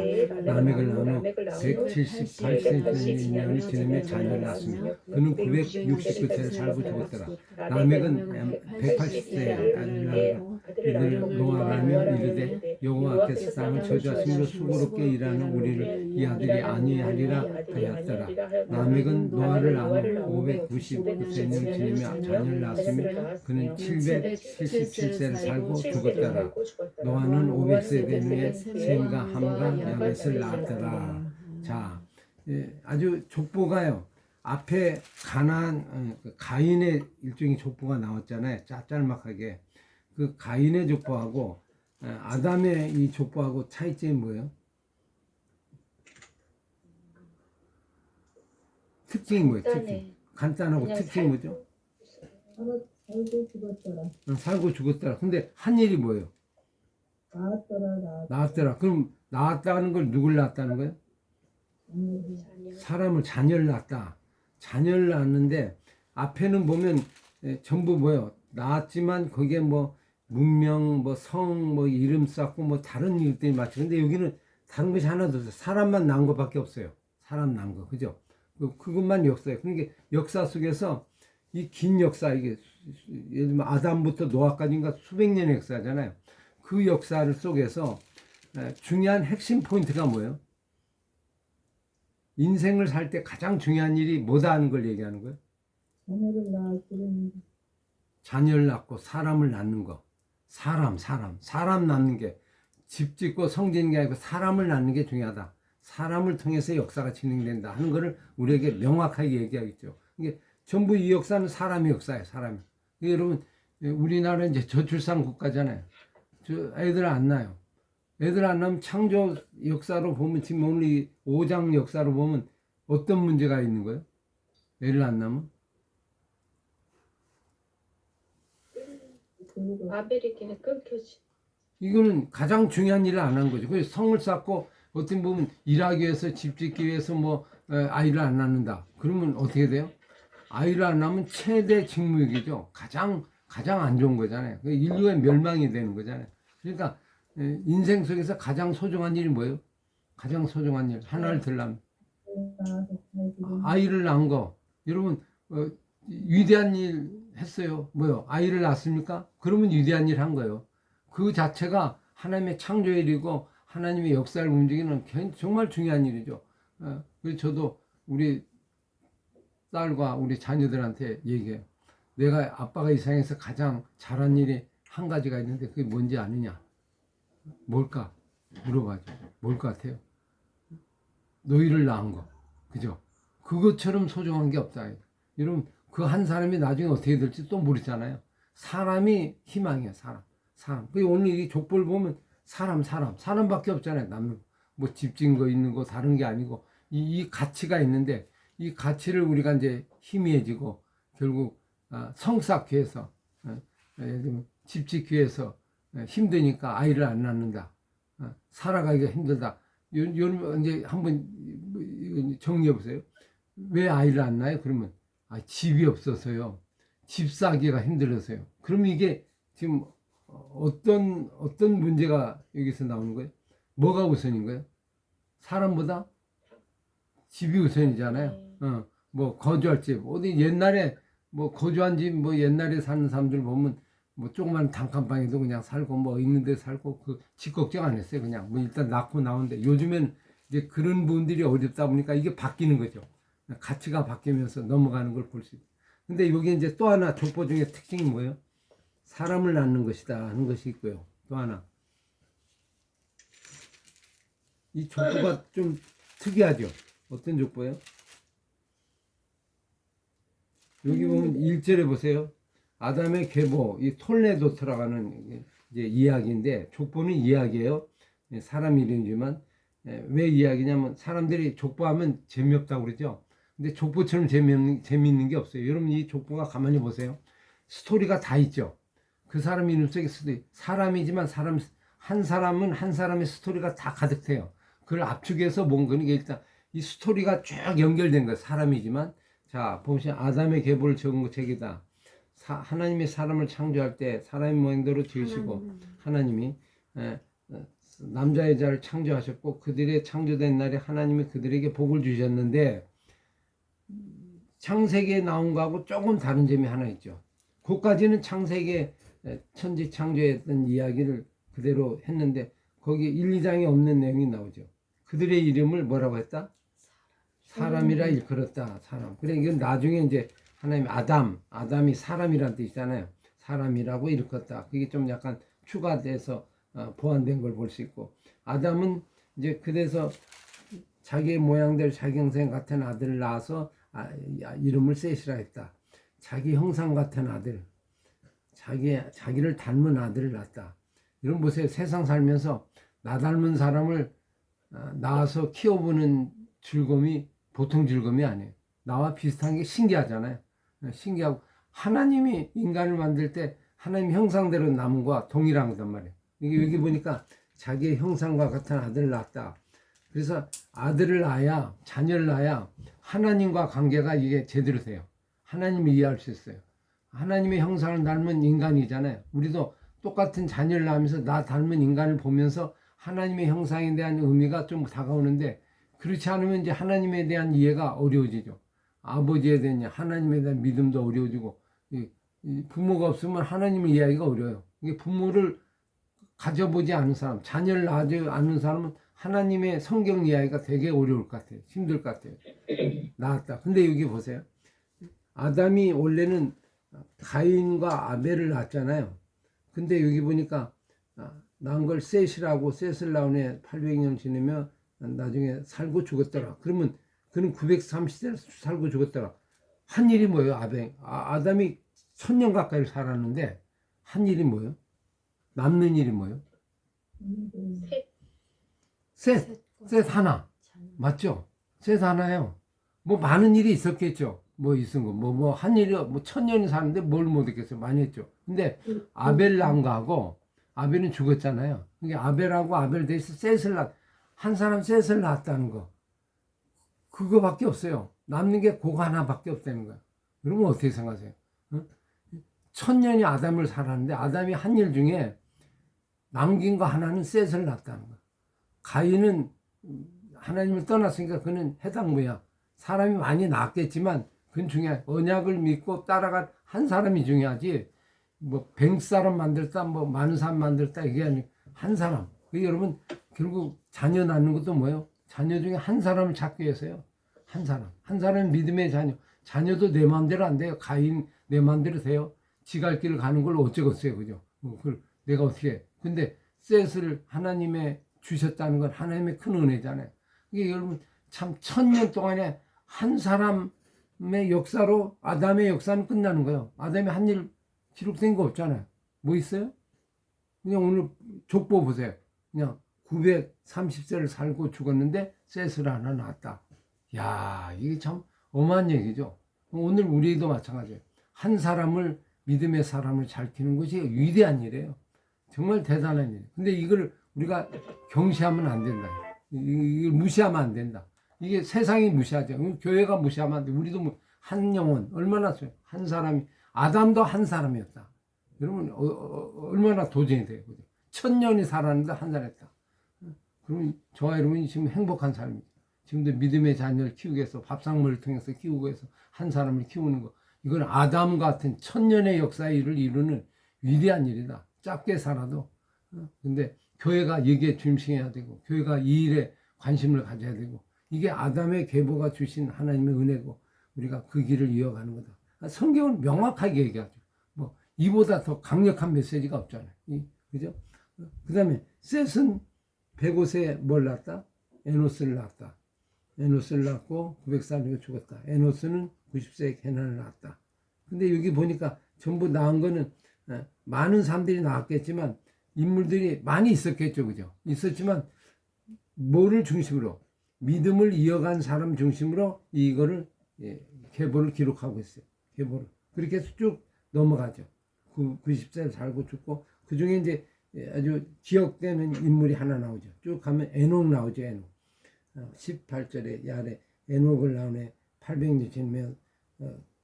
라멕을 낳은 후 178세를 지내며 자녀를 낳았으며 그는 969세를 살고 죽었더라. 라멕은 180세에 아들을 낳고 이를 노아라며 이르되 여호와께서 땅을 저주하심으로 수고롭게 일하는 우리를 이 아들이 아니하리라 하였더라. 라멕은 노아를 낳은 후 599세를 지내며 자녀를 낳았으며 그는 777세를 살고 죽었더라. 노아는 500세 된 후에 셈과 함과 야벳을 낳았더라. 자, 아주 족보가요. 앞에 가인의 일종의 족보가 나왔잖아요. 짤막하게. 그 가인의 족보하고 아담의 이 족보하고 차이점이 뭐예요? 특징이 뭐예요? 특징. 간단해. 간단하고 그냥 특징이 뭐죠? 살고 죽었더라. 살고 죽었더라. 근데 한 일이 뭐예요? 나았더라. 낳았더라. 그럼 낳았다는 걸 누굴 낳았다는 거예요? 자녀. 사람을 자녀를 낳았다. 자녀를 낳았는데 앞에는 보면 전부 뭐예요? 낳았지만 거기에 뭐 문명, 뭐 성, 뭐 이름 쌓고 뭐 다른 일들이 많죠. 근데 여기는 다른 것이 하나도 없어요. 사람만 낳은 것밖에 없어요. 사람 낳은 거, 그죠? 그것만 역사예요. 그러니까 역사 속에서 이 긴 역사, 이게 예를 들면 아담부터 노아까지인가 수백 년의 역사잖아요. 그 역사를 속에서 중요한 핵심 포인트가 뭐예요? 인생을 살 때 가장 중요한 일이 뭐다 하는 걸 얘기하는 거예요. 자녀를 낳기는 자녀를 낳고 사람을 낳는 거. 사람 낳는 게 집 짓고 성지는 게 아니고 사람을 낳는 게 중요하다. 사람을 통해서 역사가 진행된다 하는 것을 우리에게 명확하게 얘기하겠죠. 이게 전부 이 역사는 사람의 역사예요. 사람이. 여러분 우리나라는 이제 저출산 국가잖아요. 애들 안 낳아요. 애들 안 낳으면 창조 역사로 보면 지금 오늘 이 5장 역사로 보면 어떤 문제가 있는 거예요? 애를 안 낳으면? 아벨에게는 끊겨지. 이거는 가장 중요한 일을 안 한 거죠. 그래서 성을 쌓고 어떻게 보면 일하기 위해서 집 짓기 위해서 뭐 아이를 안 낳는다. 그러면 어떻게 돼요? 아이를 안 낳으면 최대 직무유기죠. 가장 안 좋은 거잖아요. 인류의 멸망이 되는 거잖아요. 그러니까 인생 속에서 가장 소중한 일이 뭐예요? 가장 소중한 일 하나를 들려면 아이를 낳은 거. 여러분 위대한 일 했어요. 뭐요? 아이를 낳았습니까? 그러면 위대한 일 한 거예요. 그 자체가 하나님의 창조일이고 하나님의 역사를 움직이는 정말 중요한 일이죠. 그래서 저도 우리 딸과 우리 자녀들한테 얘기해요. 내가 아빠가 이 세상에서 가장 잘한 일이 한 가지가 있는데 그게 뭔지 아느냐? 뭘까? 물어봐줘. 뭘 것 같아요? 너희를 낳은 거. 그죠? 그것처럼 소중한 게 없다. 여러분 그 한 사람이 나중에 어떻게 될지 또 모르잖아요. 사람이 희망이에요. 사람. 그 오늘 이 족보를 보면 사람밖에 없잖아요. 남는 뭐 집 짓는 거 있는 거 다른 게 아니고 이 가치가 있는데 이 가치를 우리가 이제 희미해지고 결국 성 쌓기 위해서 집 짓기 위해서 힘드니까 아이를 안 낳는다. 살아가기가 힘들다. 여러분 이제 한번 정리해 보세요. 왜 아이를 안 낳아요? 그러면 집이 없어서요. 집 사기가 힘들어서요. 그러면 이게 지금 어떤 문제가 여기서 나오는 거예요? 뭐가 우선인 거예요? 사람보다 집이 우선이잖아요. 뭐 거주할 집 어디 옛날에 뭐 거주한 집 뭐 옛날에 사는 사람들 보면 뭐 조그만 단칸방에도 그냥 살고 뭐 있는 데 살고 그 집 걱정 안 했어요. 그냥 뭐 일단 낳고 나오는데 요즘엔 이제 그런 분들이 어렵다 보니까 이게 바뀌는 거죠. 가치가 바뀌면서 넘어가는 걸 볼 수 있어요. 근데 여기 이제 또 하나 족보 중에 특징이 뭐예요? 사람을 낳는 것이다 하는 것이 있고요. 또 하나 이 족보가 좀 특이하죠. 어떤 족보예요? 여기 보면 1절에 보세요. 아담의 계보, 이 톨레도트라고 하는 이제 이야기인데 족보는 이야기예요. 사람 이름이지만 왜 이야기냐면 사람들이 족보하면 재미없다고 그러죠. 근데 족보처럼 재미있는 게 없어요. 여러분 이 족보가 가만히 보세요. 스토리가 다 있죠. 그 사람 이름 속에 사람이지만 한 사람은 한 사람의 스토리가 다 가득해요. 그걸 압축해서 본 거는 일단 이 스토리가 쭉 연결된 거예요. 사람이지만 자 보시면 아담의 계보를 적은 책이다. 하나님이 사람을 창조할 때 사람의 모양대로 지으시고 하나님이 남자 여자를 창조하셨고 그들의 창조된 날에 하나님이 그들에게 복을 주셨는데 창세기에 나온 거하고 조금 다른 점이 하나 있죠. 그까지는 창세기에 천지 창조했던 이야기를 그대로 했는데 거기 1, 2장에 없는 내용이 나오죠. 그들의 이름을 뭐라고 했다? 사람이라 일컬었다. 사람. 그래 이건 나중에 이제 하나님 아담이 사람이란 뜻이잖아요. 사람이라고 일컬었다. 그게 좀 약간 추가돼서 보완된 걸 볼 수 있고 아담은 이제 그래서 자기의 모양대로 자기 형상 같은 아들을 낳아서 이름을 셋이라 했다. 자기 형상 같은 아들, 자기를 닮은 아들을 낳았다. 이런 보세요. 세상 살면서 나 닮은 사람을 낳아서 키워보는 즐거움이 보통 즐거움이 아니에요. 나와 비슷한 게 신기하잖아요. 신기하고 하나님이 인간을 만들 때 하나님 형상대로 남은 거와 동일한 거단 말이에요. 이게 여기 보니까 자기의 형상과 같은 아들을 낳았다. 그래서 아들을 낳아야, 자녀를 낳아야 하나님과 관계가 이게 제대로 돼요. 하나님을 이해할 수 있어요. 하나님의 형상을 닮은 인간이잖아요. 우리도 똑같은 자녀를 낳으면서 나 닮은 인간을 보면서 하나님의 형상에 대한 의미가 좀 다가오는데, 그렇지 않으면 이제 하나님에 대한 이해가 어려워지죠. 아버지에 대한 하나님에 대한 믿음도 어려워지고, 이 부모가 없으면 하나님을 이해하기가 어려워요. 이게 부모를 가져보지 않은 사람, 자녀를 낳지 않은 사람은 하나님의 성경 이해하기가 되게 어려울 것 같아요. 힘들 것 같아요. 낳았다. 근데 여기 보세요. 아담이 원래는 가인과 아벨을 낳았잖아요. 근데 여기 보니까 낳은 걸 셋이라고, 셋을 낳은 애 800년 지내면 나중에 살고 죽었더라. 그러면 그는 930세 살고 죽었더라. 한 일이 뭐예요? 아담이 1000년 가까이 살았는데 한 일이 뭐예요? 남는 일이 뭐예요? 셋 하나. 맞죠? 셋 하나예요. 뭐 많은 일이 있었겠죠. 뭐 있은 거, 뭐 한 일이 뭐 1000년이 사는데 뭘 못했겠어요. 많이 했죠. 근데 아벨 낳은 거하고, 아벨은 죽었잖아요. 그게 아벨하고 아벨 대신 한 사람 셋을 낳았다는 거. 그거밖에 없어요. 남는 게 그거 하나밖에 없다는 거야. 그러면 어떻게 생각하세요? 1000년이 아담을 살았는데 아담이 한 일 중에 남긴 거 하나는 셋을 낳았다는 거야. 가인은 하나님을 떠났으니까 그는 해당무야. 사람이 많이 낳았겠지만 그건 중요해. 언약을 믿고 따라간 한 사람이 중요하지. 뭐 100사람 만들었다, 뭐 많은 사람 만들었다, 이게 아니고 한 사람. 여러분 결국 자녀 낳는 것도 뭐예요? 자녀 중에 한 사람을 찾기 위해서요. 한 사람. 한 사람은 믿음의 자녀. 자녀도 내 마음대로 안 돼요. 가인 내 마음대로 돼요. 지갈 길을 가는 걸 어쩌겠어요. 그죠? 그걸 내가 어떻게 해. 근데 셋을 하나님의 주셨다는 건 하나님의 큰 은혜잖아요. 이게 여러분 참 1000년 동안에 한 사람의 역사로 아담의 역사는 끝나는 거예요. 아담이 한 일 기록된 거 없잖아요. 뭐 있어요? 그냥 오늘 족보 보세요. 그냥 930세를 살고 죽었는데 셋을 하나 낳았다. 야, 이게 참 어마한 얘기죠. 오늘 우리도 마찬가지예요. 한 사람을, 믿음의 사람을 잘 키우는 것이 위대한 일이에요. 정말 대단한 일이에요. 근데 이걸 우리가 경시하면 안 된다. 이걸 무시하면 안 된다. 이게 세상이 무시하죠. 교회가 무시하면 안 돼. 우리도 한 영혼, 얼마나 한 사람이, 아담도 한 사람이었다. 여러분 얼마나 도전이 돼요. 1000년이 살았는데 한 살 했다. 그러면 저와 여러분이 지금 행복한 삶이죠. 지금도 믿음의 자녀를 키우기 위해서, 밥상머리를 통해서 키우고 해서 한 사람을 키우는 거, 이건 아담 같은 1000년의 역사의 일을 이루는 위대한 일이다. 짧게 살아도. 근데 교회가 여기에 중심해야 되고, 교회가 이 일에 관심을 가져야 되고, 이게 아담의 계보가 주신 하나님의 은혜고, 우리가 그 길을 이어가는 거다. 성경은 명확하게 얘기하죠. 뭐 이보다 더 강력한 메시지가 없잖아요. 그죠? 그 다음에 셋은 105세에 뭘 낳았다? 에노스를 낳았다. 에노스를 낳고 900살 죽었다. 에노스는 90세에 게난을 낳았다. 근데 여기 보니까 전부 낳은 거는 많은 사람들이 낳았겠지만 인물들이 많이 있었겠죠. 그죠? 있었지만 뭐를 중심으로? 믿음을 이어간 사람 중심으로 이거를 계보를 기록하고 있어요. 계보를. 그렇게 해서 쭉 넘어가죠. 90세를 살고 죽고, 그 중에 이제 아주 기억되는 인물이 하나 나오죠. 쭉 가면 에녹 나오죠. 에녹. 18절에 야래 에녹을 낳은 800년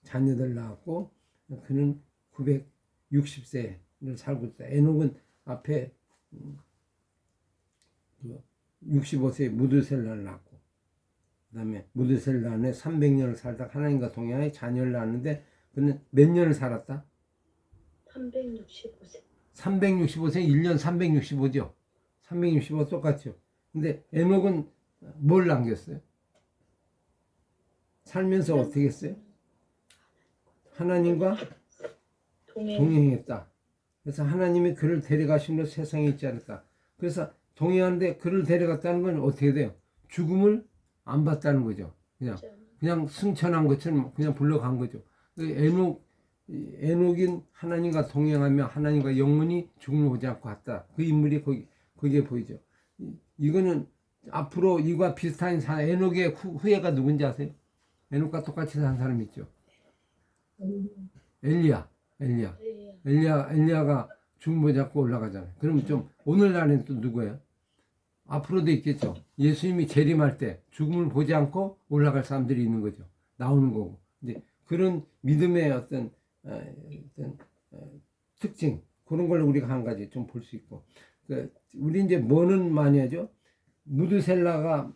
자녀들 낳았고, 그는 960세를 살고 있다. 에녹은 앞에 65세에 무드셀라를 낳았고, 그 다음에 무드셀 낳은 300년을 살다 하나님과 동행하여 자녀를 낳았는데, 그는 몇 년을 살았다? 365세. 365세 1년 365죠. 365 똑같죠. 근데 에녹은 뭘 남겼어요? 살면서 어떻게 했어요? 하나님과 동행했다. 그래서 하나님이 그를 데려가심으로 세상에 있지 않을까. 그래서 동행하는데 그를 데려갔다는 건 어떻게 돼요? 죽음을 안 봤다는 거죠. 그냥 승천한 것처럼 그냥 불러간 거죠. 에녹인 하나님과 동행하며 하나님과 영원히 죽음을 보지 않고 갔다. 그 인물이 거기에 보이죠. 이거는 앞으로 이와 비슷한 에녹의 후예가 누군지 아세요? 에녹과 똑같이 산 사람 있죠. 엘리야. 엘리야가 죽음을 잡고 올라가잖아요. 그럼 좀 오늘날에는 또 누구예요? 앞으로도 있겠죠. 예수님이 재림할 때 죽음을 보지 않고 올라갈 사람들이 있는 거죠. 나오는 거고. 이제 그런 믿음의 어떤 특징 그런 걸 우리가 한 가지 좀 볼 수 있고. 우리 이제 뭐는 많이 하죠? 무드셀라가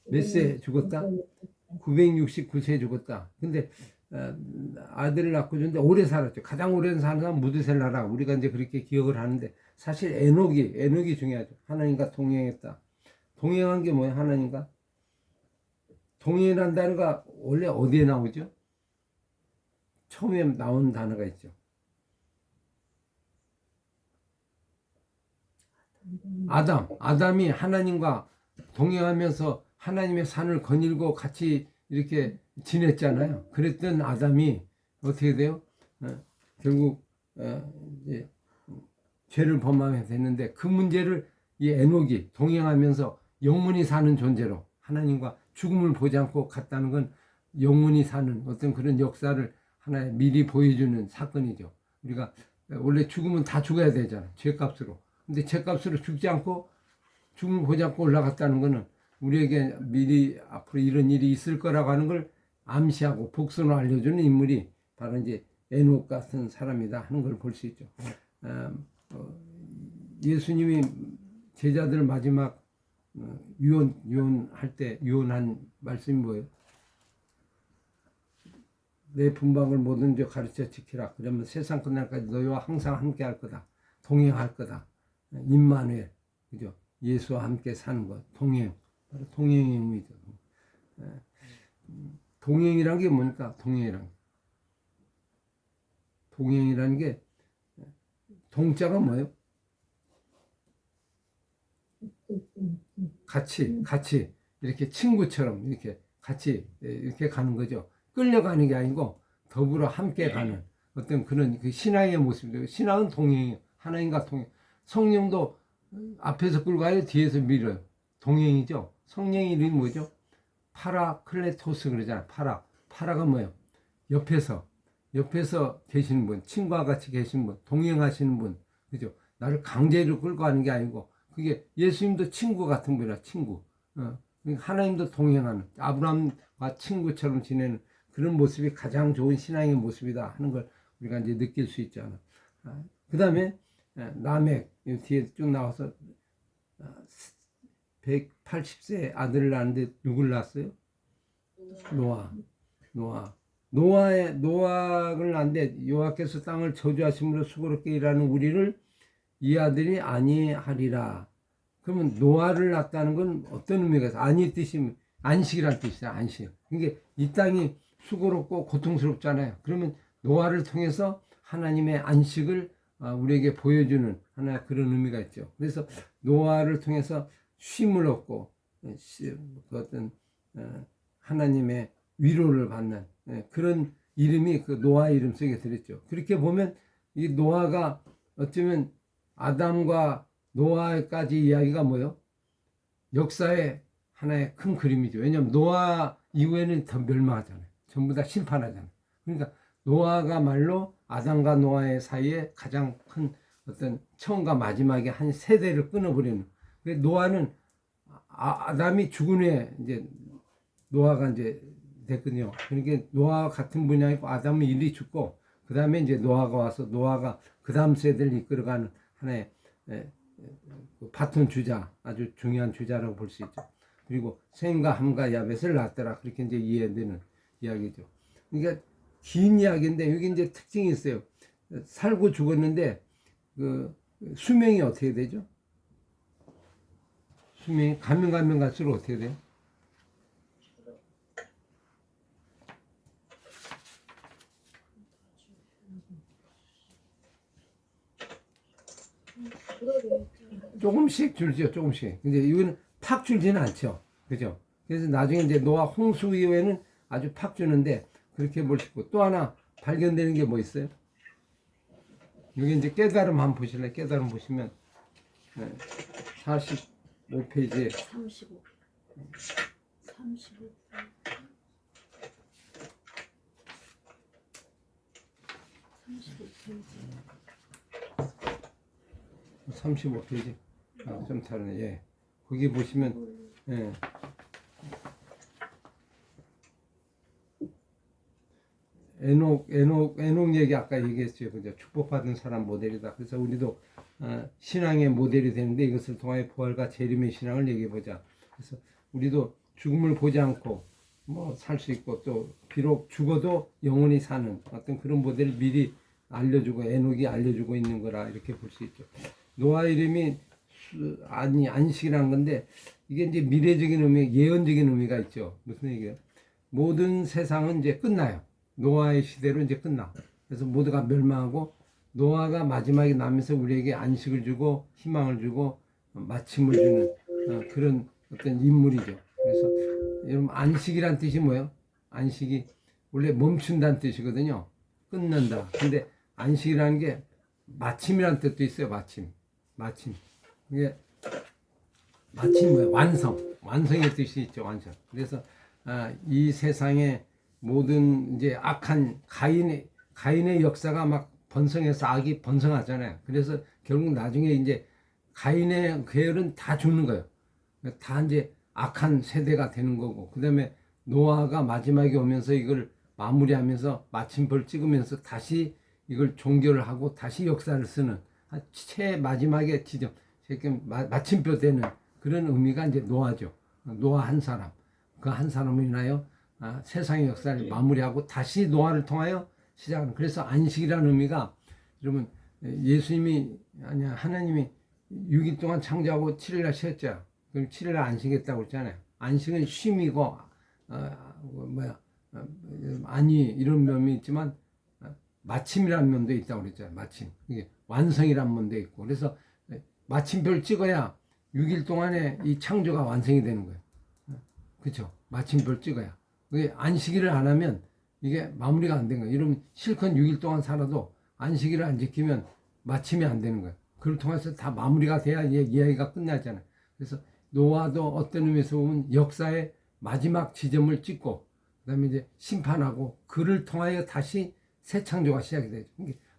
몇 세 죽었다? 969세 죽었다. 근데 아들을 낳고 줬는데 오래 살았죠. 가장 오래 사는 사람은 무드셀라라 우리가 이제 그렇게 기억을 하는데 사실 에녹이 중요하죠. 하나님과 동행했다. 동행한 게 뭐예요? 하나님과 동행이라는 단어가 원래 어디에 나오죠? 처음에 나온 단어가 있죠. 아담이 하나님과 동행하면서 하나님의 산을 거닐고 같이 이렇게 지냈잖아요. 그랬던 아담이 어떻게 돼요? 결국 이제 죄를 범하게 됐는데 그 문제를 이 에녹이 동행하면서 영원히 사는 존재로 하나님과 죽음을 보지 않고 갔다는 건 영원히 사는 어떤 그런 역사를 하나의 미리 보여주는 사건이죠. 우리가 원래 죽으면 다 죽어야 되잖아. 죄값으로. 근데 죄값으로 죽지 않고 죽음을 보지 않고 올라갔다는 거는 우리에게 미리 앞으로 이런 일이 있을 거라고 하는 걸 암시하고 복선을 알려주는 인물이 바로 이제 에녹 같은 사람이다 하는 걸 볼 수 있죠. 예수님이 제자들 마지막 유언할 때 유언한 말씀이 뭐예요? 내 분방을 모든 줄 가르쳐 지키라. 그러면 세상 끝날까지 너희와 항상 함께 할 거다. 동행할 거다. 임마누엘, 그죠? 예수와 함께 사는 것, 동행. 바로 동행의 의미죠. 동행이란 게 뭡니까? 동행이라는 게 동자가 뭐예요? 같이 이렇게 친구처럼 이렇게 같이 이렇게 가는 거죠. 끌려가는 게 아니고 더불어 함께 가는 어떤 그런 그 신앙의 모습이죠. 신앙은 동행이에요. 하나님과 동행. 성령도 앞에서 끌고 가요, 뒤에서 밀어요. 동행이죠. 성령의 이름이 뭐죠? 파라클레토스 그러잖아요. 파라가 뭐예요? 옆에서 계시는 분, 친구와 같이 계신 분, 동행하시는 분, 그죠? 나를 강제로 끌고 가는 게 아니고, 그게 예수님도 친구 같은 분이라, 친구. 하나님도 동행하는, 아브라함과 친구처럼 지내는 그런 모습이 가장 좋은 신앙의 모습이다 하는 걸 우리가 이제 느낄 수 있잖아. 그 다음에, 라멕, 뒤에 쭉 나와서, 180세 아들을 낳았는데 누굴 낳았어요? 노아를 낳았는데 여호와께서 땅을 저주하심으로 수고롭게 일하는 우리를 이 아들이 아니하리라. 그러면 노아를 낳았다는 건 어떤 의미가 있어요? 아니 뜻이 안식이란 뜻이야. 안식. 그러니까 이 땅이 수고롭고 고통스럽잖아요. 그러면 노아를 통해서 하나님의 안식을 우리에게 보여주는 하나의 그런 의미가 있죠. 그래서 노아를 통해서 쉼을 얻고 어떤 하나님의 위로를 받는 그런 이름이 그 노아 이름 속에 들었죠. 그렇게 보면 이 노아가 어쩌면 아담과 노아까지 이야기가 뭐예요? 역사의 하나의 큰 그림이죠. 왜냐하면 노아 이후에는 더 멸망하잖아요. 전부 다 심판하잖아요. 그러니까 노아가 말로 아담과 노아의 사이에 가장 큰 어떤 처음과 마지막에 한 세대를 끊어버리는. 노아는 아담이 죽은 후에 이제 노아가 이제 됐거든요. 그러니까 노아와 같은 분야이고 아담은 일이 죽고 그 다음에 이제 노아가 와서 노아가 그 다음 세대를 이끌어가는 하나의 바톤 주자, 아주 중요한 주자라고 볼 수 있죠. 그리고 셈과 함과 야벳을 낳았더라. 그렇게 이제 이해되는 이야기죠. 그러니까 긴 이야기인데 여기 이제 특징이 있어요. 살고 죽었는데 그 수명이 어떻게 되죠? 수명이 가면 갈수록 어떻게 돼요? 조금씩 줄죠, 조금씩. 근데 이거는 팍 줄지는 않죠. 그죠? 그래서 나중에 이제 노아 홍수 이후에는 아주 팍 주는데 그렇게 볼 수 있고 또 하나 발견되는 게 뭐 있어요? 여기 이제 깨달음 한번 보실래요? 깨달음 보시면 45페이지에 35. 35페이지. 35페이지. 아, 좀 다르네. 예. 거기 보시면 예. 에녹 얘기 아까 얘기했죠. 그죠? 축복받은 사람 모델이다. 그래서 우리도 신앙의 모델이 되는데 이것을 통하여 부활과 재림의 신앙을 얘기해 보자. 그래서 우리도 죽음을 보지 않고 뭐 살 수 있고 또 비록 죽어도 영원히 사는 어떤 그런 모델을 미리 알려주고 에녹이 알려주고 있는 거라 이렇게 볼 수 있죠. 노아 이름이 안식이라는 건데 이게 이제 미래적인 의미, 예언적인 의미가 있죠. 무슨 얘기예요? 모든 세상은 이제 끝나요. 노아의 시대로 이제 끝나. 그래서 모두가 멸망하고 노아가 마지막에 남면서 우리에게 안식을 주고 희망을 주고 마침을 주는 그런 어떤 인물이죠. 그래서 여러분 안식이란 뜻이 뭐예요? 안식이 원래 멈춘다는 뜻이거든요. 끝난다. 근데 안식이라는 게 마침이라는 뜻도 있어요. 마침. 이게 마침 뭐예요? 완성의 뜻이 있죠. 완성. 그래서 이 세상에 모든 이제 악한 가인의 역사가 막 번성해서 악이 번성하잖아요. 그래서 결국 나중에 이제 가인의 계열은 다 죽는 거예요. 다 이제 악한 세대가 되는 거고, 그 다음에 노아가 마지막에 오면서 이걸 마무리하면서 마침표를 찍으면서 다시 이걸 종교를 하고 다시 역사를 쓰는 마지막에 지점, 마침표 되는 그런 의미가 이제 노아죠. 노아 한 사람, 그 한 사람으로 인하여 세상의 역사를 마무리하고 다시 노아를 통하여 시작하는. 그래서 안식이라는 의미가 여러분 하나님이 6일 동안 창조하고 7일날 쉬었죠. 그럼 7일날 안식했다고 그랬잖아요. 안식은 쉼이고 안위 이런 면이 있지만 마침이라는 면도 있다고 그랬잖아요. 마침. 이게 완성이라는 면도 있고. 그래서 마침표를 찍어야 6일 동안에 이 창조가 완성이 되는 거예요. 그렇죠? 마침표를 찍어야. 안식일을 안 하면 이게 마무리가 안 된 거예요. 이러면 실컷 6일 동안 살아도 안식일을 안 지키면 마침이 안 되는 거예요. 그걸 통해서 다 마무리가 돼야 이야기가 끝나잖아요. 그래서 노아도 어떤 의미에서 보면 역사의 마지막 지점을 찍고 그다음에 이제 심판하고 그를 통하여 다시 새 창조가 시작이 되죠.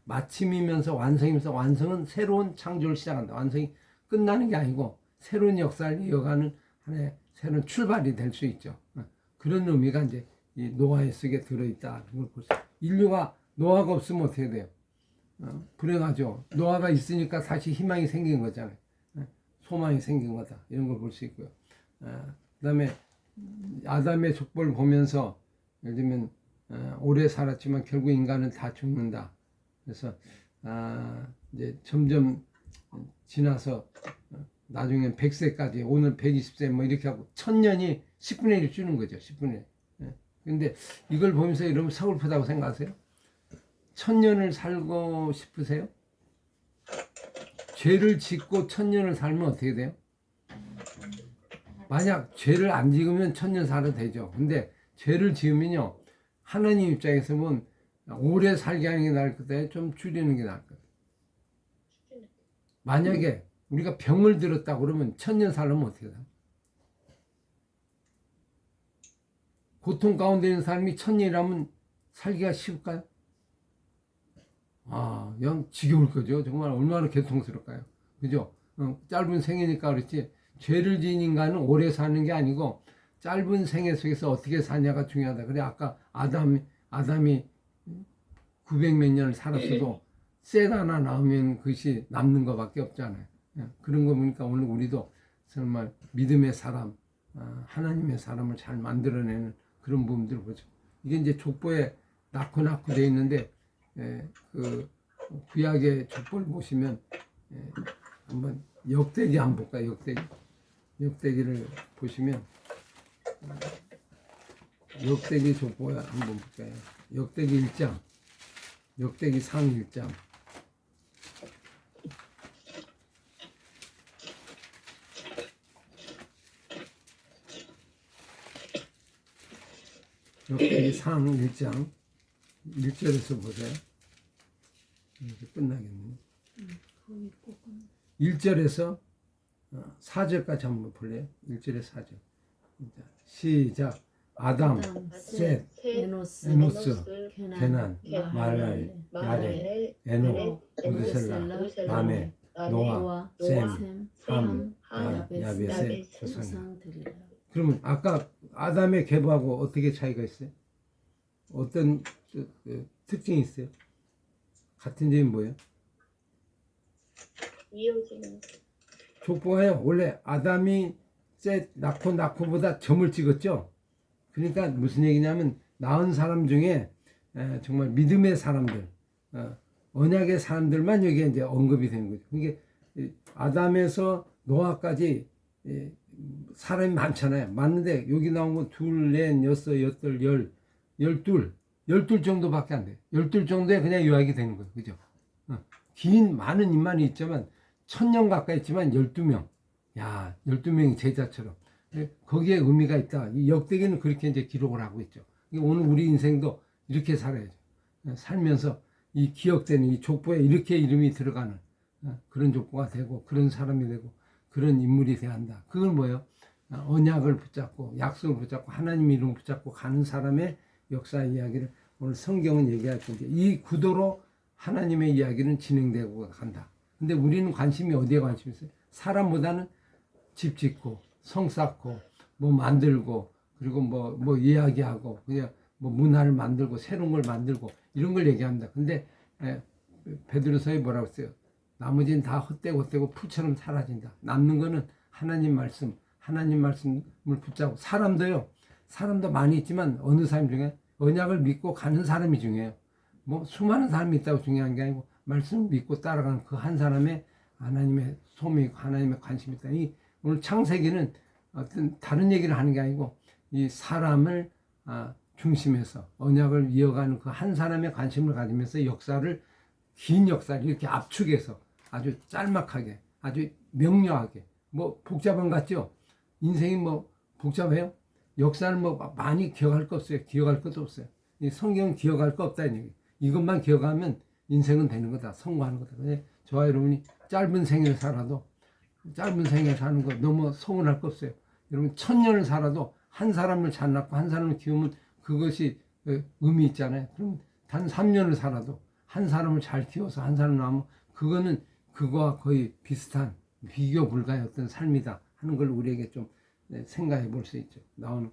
마침이면서 완성이면서 완성은 새로운 창조를 시작한다. 완성이 끝나는 게 아니고 새로운 역사를 이어가는 하나의 새로운 출발이 될 수 있죠. 그런 의미가 이제 이 노아의 속에 들어있다. 그걸 볼 수. 인류가 노아가 없으면 어떻게 돼요? 불행하죠. 노아가 있으니까 다시 희망이 생긴 거잖아요. 소망이 생긴 거다. 이런 걸 볼 수 있고요. 그다음에 아담의 족보를 보면서 예를 들면 오래 살았지만 결국 인간은 다 죽는다. 그래서 이제 점점 지나서 나중엔 100세까지 오늘 120세 뭐 이렇게 하고 1000년이 10분의 1을 주는 거죠. 10분의 1. 근데 이걸 보면서 여러분 서글프다고 생각하세요? 1000년을 살고 싶으세요? 죄를 짓고 1000년을 살면 어떻게 돼요? 만약 죄를 안 지으면 1000년 살아도 되죠. 근데 죄를 지으면요, 하나님 입장에서 보면 오래 살게 하는 게 나을 거다, 좀 줄이는 게 나을 거다. 만약에 우리가 병을 들었다 그러면 1000년 살려면 어떻게 돼요? 고통 가운데 있는 사람이 1000년이라면 살기가 쉬울까요? 그냥 지겨울 거죠. 정말 얼마나 고통스러울까요? 그죠? 짧은 생애니까 그렇지. 죄를 지은 인간은 오래 사는 게 아니고 짧은 생애 속에서 어떻게 사냐가 중요하다. 그래 아까 아담이 900몇 년을 살았어도 셋 하나 낳으면 그것이 남는 것밖에 없잖아요. 그런 거 보니까 오늘 우리도 정말 믿음의 사람, 하나님의 사람을 잘 만들어내는 그런 부분들을 보죠. 이게 이제 족보에 낳고 돼 있는데 그 구약의 족보를 보시면 한번 역대기 한번 볼까요? 역대기를 보시면 역대기 족보 한번 볼까요? 역대기 1장, 역대기 상 1장. 역대기 상 1장 1절에서 보세요. 이렇게 끝나겠네요. 1절에서 4절까지 한번 볼래요? 1절에 4절. 시작. 아담, 아담, 셋, 에노스, 에노스, 케난, 케난, 마할랄, 야렛, 에녹, 무드셀라, 라메, 노아, 셈, 함, 야벳의 조상이야. 조상들이라. 그러면 아까 아담의 계보하고 어떻게 차이가 있어요? 어떤 특징이 있어요? 같은 점이 뭐예요? 이어지는 족보가요. 원래 아담이 셋 낳고보다 점을 찍었죠. 그러니까 무슨 얘기냐면 낳은 사람 중에 정말 믿음의 사람들, 언약의 사람들만 여기에 이제 언급이 되는 거죠. 그게 아담에서 노아까지 사람이 많잖아요. 많은데 여기 나온 건 둘, 넷, 여섯, 여덟, 열둘 정도밖에 안 돼요. 12 정도에 그냥 요약이 되는 거예요. 그죠? 긴 많은 인물이 있지만 1000년 가까이 있지만 12명. 야, 12명이 제자처럼. 거기에 의미가 있다. 이 역대기는 그렇게 이제 기록을 하고 있죠. 오늘 우리 인생도 이렇게 살아야죠. 살면서 이 기억되는 이 족보에 이렇게 이름이 들어가는 그런 족보가 되고 그런 사람이 되고 그런 인물이 돼야 한다. 그건 뭐예요? 언약을 붙잡고 약속을 붙잡고 하나님 이름 붙잡고 가는 사람의 역사 이야기를 오늘 성경은 얘기할 텐데 이 구도로 하나님의 이야기는 진행되고 간다. 근데 우리는 관심이 어디에 관심이 있어요? 사람보다는 집 짓고 성 쌓고 뭐 만들고 그리고 뭐 이야기하고 그냥 뭐 문화를 만들고 새로운 걸 만들고 이런 걸 얘기합니다. 근데 베드로서에 뭐라고 했어요? 나머지는 다 헛되고 풀처럼 사라진다. 남는 거는 하나님 말씀을 붙잡고 사람도 많이 있지만 어느 사람 중에 언약을 믿고 가는 사람이 중요해요. 뭐 수많은 사람이 있다고 중요한 게 아니고 말씀을 믿고 따라가는 그 한 사람의 하나님의 소명이고 하나님의 관심이 있다. 이 오늘 창세기는 어떤 다른 얘기를 하는 게 아니고 이 사람을 중심에서 언약을 이어가는 그 한 사람의 관심을 가지면서 긴 역사를 이렇게 압축해서 아주 짤막하게 아주 명료하게 뭐 복잡한 것 같죠? 인생이 뭐 복잡해요? 역사는 뭐 많이 기억할 거 없어요. 기억할 것도 없어요. 이 성경은 기억할 거 없다는 얘기. 이것만 기억하면 인생은 되는 거다. 성공하는 거다. 근데 저와 여러분이 짧은 생을 사는 거 너무 서운할 거 없어요. 여러분 1000년을 살아도 한 사람을 잘 낳고 한 사람을 키우면 그것이 의미 있잖아요. 그럼 단 3년을 살아도 한 사람을 잘 키워서 한 사람을 낳으면 그거는 그거와 거의 비슷한 비교 불가의 어떤 삶이다 하는 걸 우리에게 좀 생각해 볼 수 있죠. 나오는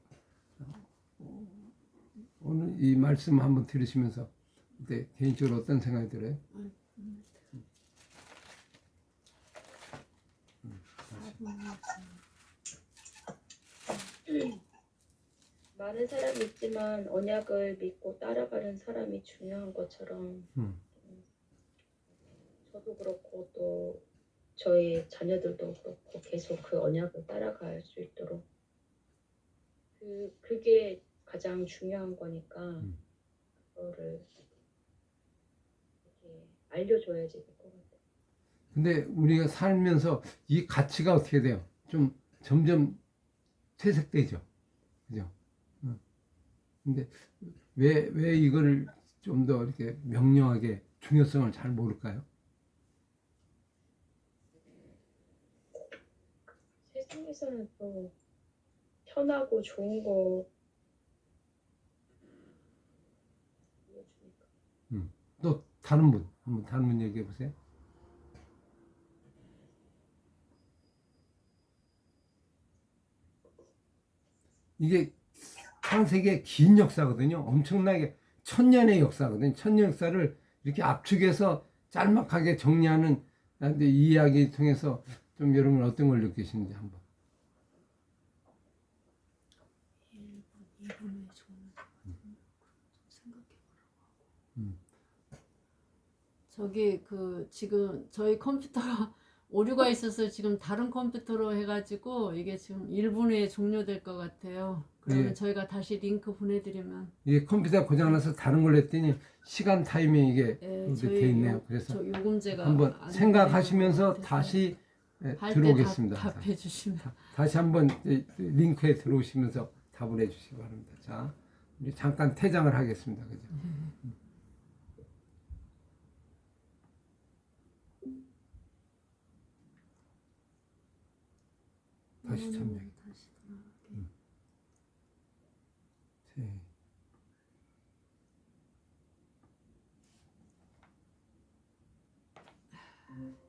오늘 이 말씀 한번 들으시면서 그때 개인적으로 어떤 생각이 들어요? 많은 사람이 있지만 언약을 믿고 따라가는 사람이 중요한 것처럼 저도 그렇고 또 저희 자녀들도 그렇고 계속 그 언약을 따라갈 수 있도록 그게 가장 중요한 거니까 그거를 이렇게 알려줘야지 될 것 같아요. 근데 우리가 살면서 이 가치가 어떻게 돼요? 좀 점점 퇴색되죠. 그죠? 근데 왜 이걸 좀 더 이렇게 명료하게 중요성을 잘 모를까요? 세상에서는 또 편하고 좋은 거 보여주니까. 또 한번 다른 분 얘기해 보세요. 이게 창세기의 긴 역사거든요. 엄청나게 1000년의 역사거든요. 1000년 역사를 이렇게 압축해서 짤막하게 정리하는 이 이야기 통해서 좀 여러분 어떤 걸 느끼시는지 한번. 저기 지금 저희 컴퓨터가 오류가 있어서 지금 다른 컴퓨터로 해가지고 이게 지금 1분 후에 종료될 것 같아요. 그러면 예. 저희가 다시 링크 보내드리면 이게 컴퓨터 고장나서 다른 걸 했더니 시간 타이밍 이게 돼 있네요. 그래서 저 요금제가 한번 안 생각하시면서 되는 것 다시 할 들어오겠습니다. 때 답해 주시면 다시 한번 링크에 들어오시면서 답을 해주시기 바랍니다. 자, 우리 잠깐 퇴장을 하겠습니다. 그죠? 다시 참여. 다른 사람들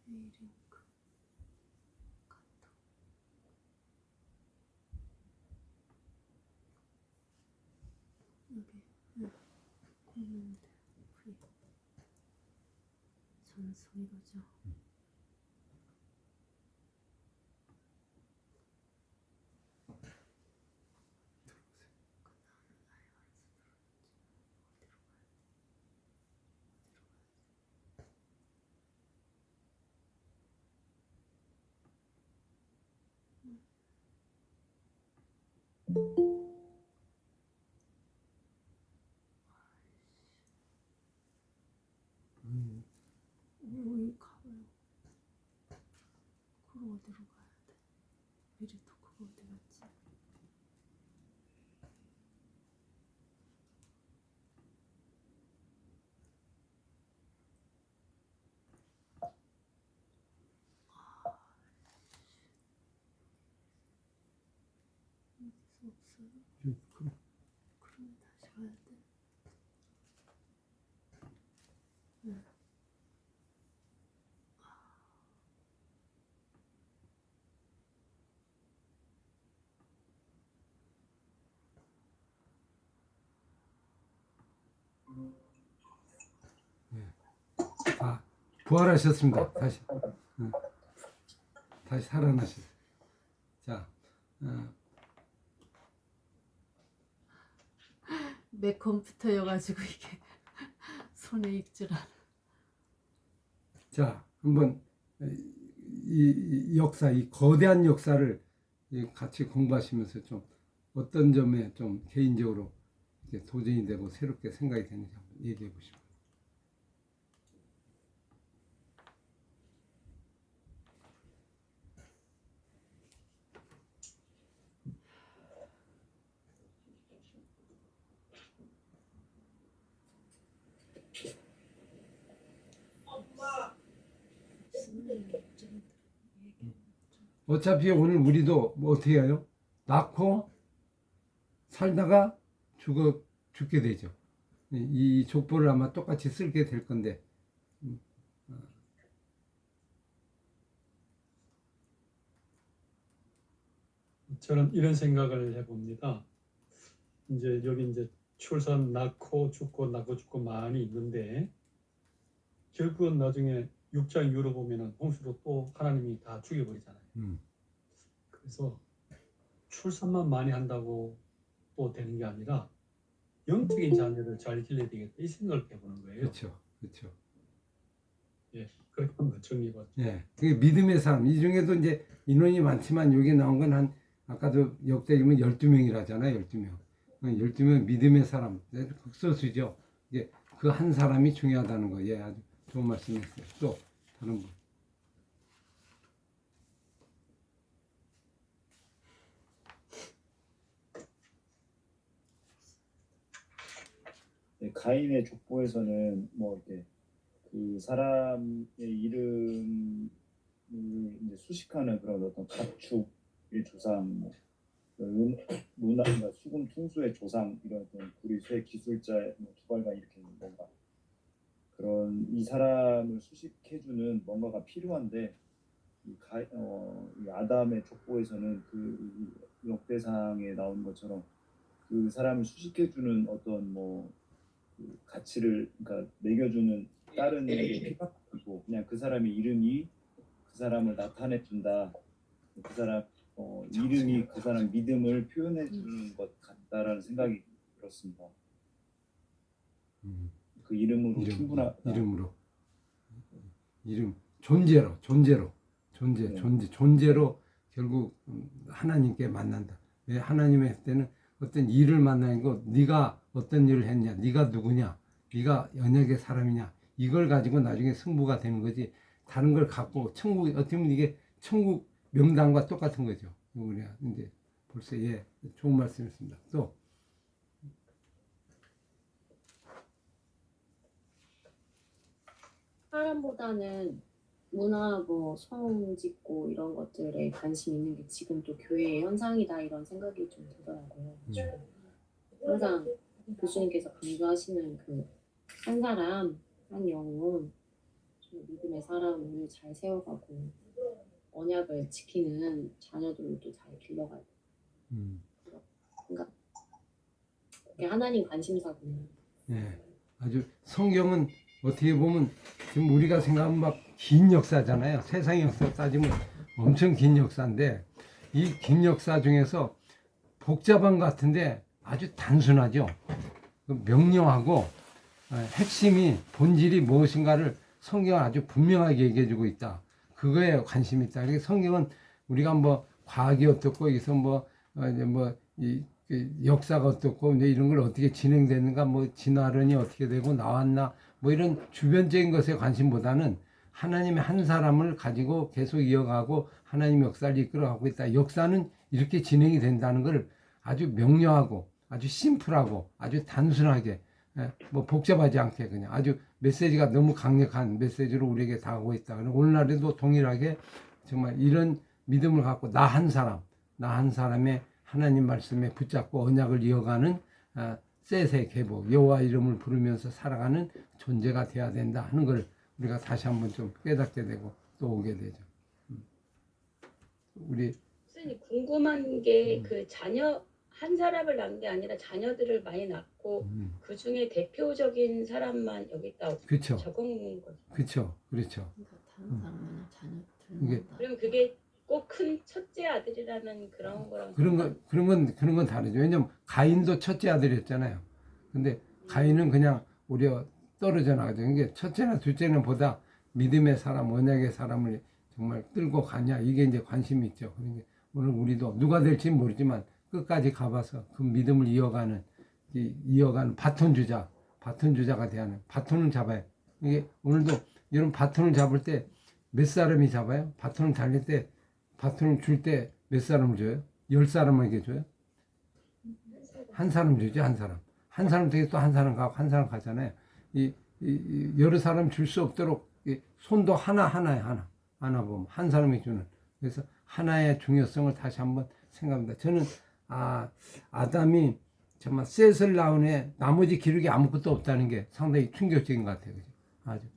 링크 카톡 여기 콩님들 프리 전송 이거죠. 여기 가봐요. 그럼 어디로 가야 돼? 미리 토크가 어디 갔지? 어디서 없어요? 그러면 다시 가야 돼. 아, 부활하셨습니다. 다시. 다시 살아나셨어요. 자, 내 컴퓨터여가지고 이게 손에 익질 않아. 자, 한번 이 역사, 이 거대한 역사를 같이 공부하시면서 좀 어떤 점에 좀 개인적으로 이렇게 도전이 되고 새롭게 생각이 되는지 한번 얘기해 보시죠. 어차피 오늘 우리도 뭐 어떻게 해요? 낳고 살다가 죽게 되죠. 이 족보를 아마 똑같이 쓰게 될 건데. 저는 이런 생각을 해봅니다. 이제 여기 이제 출산 낳고 죽고 낳고 죽고 많이 있는데 결국은 나중에 6장 이후로 보면은 홍수로 또 하나님이 다 죽여버리잖아요. 그래서 출산만 많이 한다고 또 되는 게 아니라 영적인 자녀를 잘 길러야 되겠다 이 생각을 해보는 거예요. 그렇죠, 그렇죠. 예, 그렇게 한번 정리해봤죠. 예, 그게 믿음의 삶. 이 중에도 이제 인원이 많지만 여기 나온 건 한 아까도 역대기면 12명이라잖아요. 12명. 12명 믿음의 사람. 극소수죠. 이게 그 한 사람이 중요하다는 거. 예, 아주 좋은 말씀이었어요. 또 다른 분. 네, 가인의 족보에서는 뭐 이렇게 그 사람의 이름을 이제 수식하는 그런 어떤 가축의 조상, 뭐 문화, 그러니까 수금 통수의 조상 이런 어떤 구리쇠 기술자, 뭐 두발간 이렇게 뭔가 그런 이 사람을 수식해주는 뭔가가 필요한데 이 아담의 족보에서는 그 역대상에 나온 것처럼 그 사람을 수식해주는 어떤 그 가치를 그러니까 매겨주는 다른 게 필요하고 그냥 그 사람의 이름이 그 사람을 나타내 준다. 그 사람 이름이 그 사람 믿음을 표현해 주는 것 같다라는 생각이 들었습니다. 그 이름으로 충분하다. 이름 존재로 네. 존재로 결국 하나님께 만난다. 왜 하나님의 때는 어떤 일을 만나는 거 네가 어떤 일을 했냐, 네가 누구냐, 네가 언약의 사람이냐 이걸 가지고 나중에 승부가 되는 거지. 다른 걸 갖고 천국 어떻게 보면 이게 천국 명단과 똑같은 거죠. 우리가 이제 벌써 예 좋은 말씀이었습니다. 또 사람보다는 문화 뭐 성 짓고 이런 것들에 관심 있는 게 지금 또 교회의 현상이다 이런 생각이 좀 들더라고요. 항상 교수님께서 강조하시는 그 한 사람 한 영혼 좀 믿음의 사람을 잘 세워가고 언약을 지키는 자녀들도 잘 길러가야 돼. 생각. 그게 하나님 관심사구나. 네, 아주 성경은 어떻게 보면 지금 우리가 생각하면 막 긴 역사잖아요. 세상 역사 따지면 엄청 긴 역사인데 이 긴 역사 중에서 복잡한 것 같은데 아주 단순하죠. 명료하고 핵심이 본질이 무엇인가를 성경은 아주 분명하게 얘기해주고 있다. 그거에 관심이 있다. 그러니까 성경은 우리가 뭐 과학이 어떻고 여기서 이 역사가 어떻고 이제 이런 걸 어떻게 진행되는가 뭐 진화론이 어떻게 되고 나왔나 뭐 이런 주변적인 것에 관심보다는 하나님의 한 사람을 가지고 계속 이어가고 하나님의 역사를 이끌어가고 있다. 역사는 이렇게 진행이 된다는 걸 아주 명료하고 아주 심플하고 아주 단순하게 뭐 복잡하지 않게 그냥 아주 메시지가 너무 강력한 메시지로 우리에게 다가오고 있다. 오늘날에도 동일하게 정말 이런 믿음을 갖고 나 한 사람의 하나님 말씀에 붙잡고 언약을 이어가는 셋의 계보 여호와 이름을 부르면서 살아가는 존재가 돼야 된다 하는 걸 우리가 다시 한번 좀 깨닫게 되고 또 오게 되죠. 우리 선생님 궁금한 게 그 자녀 한 사람을 낳은 게 아니라 자녀들을 많이 낳고 그 중에 대표적인 사람만 여기다 그쵸. 적은 거죠. 그렇죠. 다른 사람은 자녀 이게 그럼 그게 꼭 큰 첫째 아들이라는 그런 거랑 그런 건 다르죠. 왜냐면 가인도 첫째 아들이었잖아요. 근데 가인은 그냥 오히려 떨어져 나가죠. 이게 첫째나 둘째는 보다 믿음의 사람, 언약의 사람을 정말 끌고 가냐 이게 이제 관심이 있죠. 그러니까 오늘 우리도 누가 될지 모르지만 끝까지 가봐서 그 믿음을 이어가는 바톤 주자가 돼야 하는 바톤을 잡아요. 이게 오늘도 이런 바톤을 잡을 때 몇 사람이 잡아요? 바톤을 달릴 때 바톤을 줄 때 몇 사람을 줘요? 10사람에게 줘요? 한 사람 주죠, 한 사람. 한 사람 되게 또 한 사람 가고 한 사람 가잖아요. 여러 사람 줄 수 없도록 손도 하나 보면 한 사람이 주는. 그래서 하나의 중요성을 다시 한번 생각합니다. 저는 아담이 정말 셋을 낳은 애 나머지 기록이 아무것도 없다는 게 상당히 충격적인 것 같아요. 그죠? 아주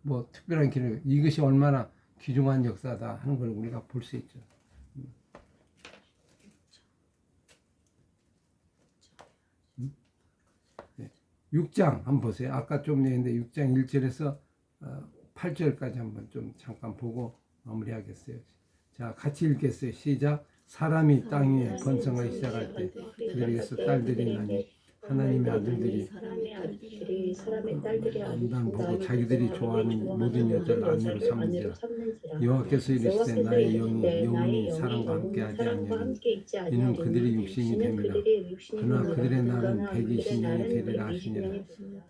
뭐 특별한 기록 이것이 얼마나 귀중한 역사다 하는 걸 우리가 볼 수 있죠. 6장 한번 보세요. 아까 좀 얘기했는데 6장 1절에서 8절까지 한번 좀 잠깐 보고 마무리하겠어요. 자, 같이 읽겠어요. 시작. 사람이 땅 위에 번성하기 시작할 때 그들에게서 딸들이 나니 하나님의 아들들이 사람의 딸들이 안단 보고 자기들이 좋아하는 모든 여자를 아내로 삼는지라. 여호와께서 이르시되 나의 영혼이 사람과 함께하지 아니하니 이는 그들의 육신이 됨이라. 그러나 그들의 날은 120년이 되리라 하시니라.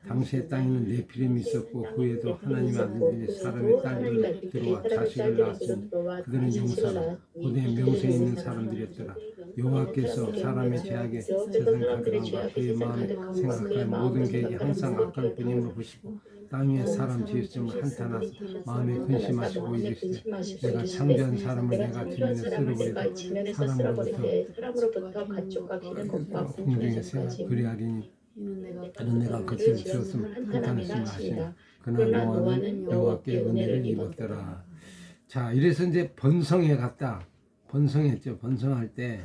당시의 땅에는 네피림이 있었고 그에도 하나님의 아들들이 사람의 딸들을 들어와 자식을 낳았으니 그들은 용사라 고대 명성에 있는 사람들이었더라. 여호와께서 사람의 죄악에 세상 가득함과 그의 마음에 생각하는 모든 계획이 항상 악할 뿐임을 보시고 땅 위에 사람 지으심을 한탄하사 마음에 근심하시고 이르시되 내가 창조한 사람을 내가 지면에 사람으로부터 가축과 기는 것과 공중에서 그리하리니 이는 내가 그들을 지었음을 한탄했음을 하시니 그러나 노아는 여호와께 은혜를 입었더라. 자, 이래서 이제 번성해 갔다. 번성했죠. 번성할 때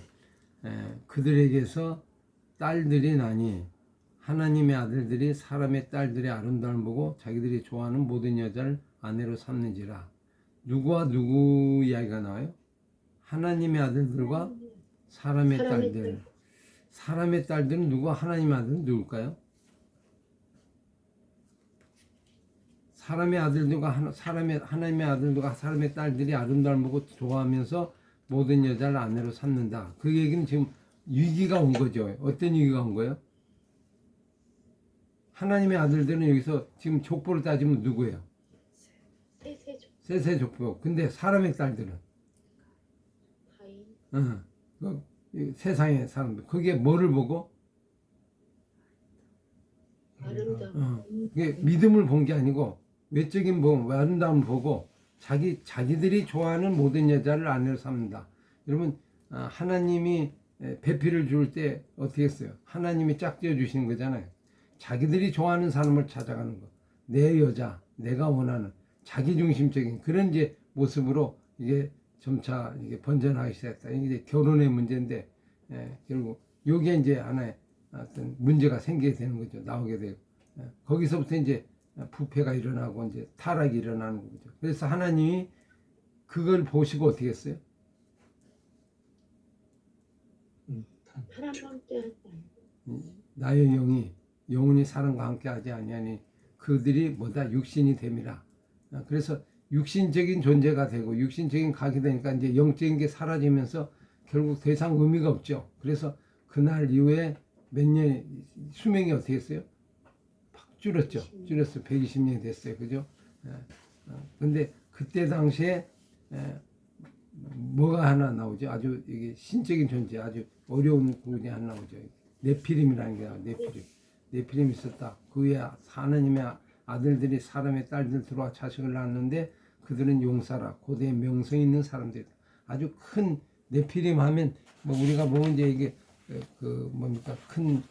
그들에게서 딸들이 나니 하나님의 아들들이 사람의 딸들의 아름다움을 보고 자기들이 좋아하는 모든 여자를 아내로 삼는지라. 누구와 누구 이야기가 나와요? 하나님의 아들들과 사람의 딸들. 사람의 딸들은 누구? 하나님의 아들은 누굴까요? 하나님의 아들들과 사람의 딸들이 아름다움을 보고 좋아하면서 모든 여자를 아내로 삼는다. 그 얘기는 지금 위기가 온 거죠. 어떤 위기가 온 거예요? 하나님의 아들들은 여기서 지금 족보를 따지면 누구예요? 셋의 족보. 근데 사람의 딸들은? 세상의 사람들. 그게 뭐를 보고? 아름다움. 이게 믿음을 본 게 아니고 외적인 아름다움을 보고 자기들이 좋아하는 모든 여자를 아내로 삼는다. 여러분 하나님이 배필을 줄 때 어떻게 했어요? 하나님이 짝지어 주시는 거잖아요. 자기들이 좋아하는 사람을 찾아가는 거. 내 여자, 내가 원하는 자기중심적인 그런 이제 모습으로 이게 점차 이게 번져나가기 시작했다. 이게 결혼의 문제인데 결국 요게 이제 하나의 어떤 문제가 생기게 되는 거죠. 나오게 되고 거기서부터 이제 부패가 일어나고 이제 타락이 일어나는 거죠. 그래서 하나님이 그걸 보시고 어떻게 했어요? 사람과 함께 하자. 나의 영혼이 사람과 함께 하지 아니하니 그들이 뭐다 육신이 됨이라. 그래서 육신적인 존재가 되고 육신적인 각이 되니까 이제 영적인 게 사라지면서 결국 더 이상 의미가 없죠. 그래서 그날 이후에 몇 년 수명이 어떻게 했어요? 팍 줄었죠. 줄었어요. 120년이 됐어요. 그죠? 근데 그때 당시에 뭐가 하나 나오죠? 아주 이게 신적인 존재, 아주 어려운 부분이 하나 나오죠. 네피림이라는 게 나와요. 네피림이 있었다. 그 후에 하나님의 아들들이 사람의 딸들 들어와 자식을 낳았는데 그들은 용사라 고대의 명성 있는 사람들이다. 아주 큰 네피림 하면 뭐 우리가 보면 이제 이게 그 뭡니까 큰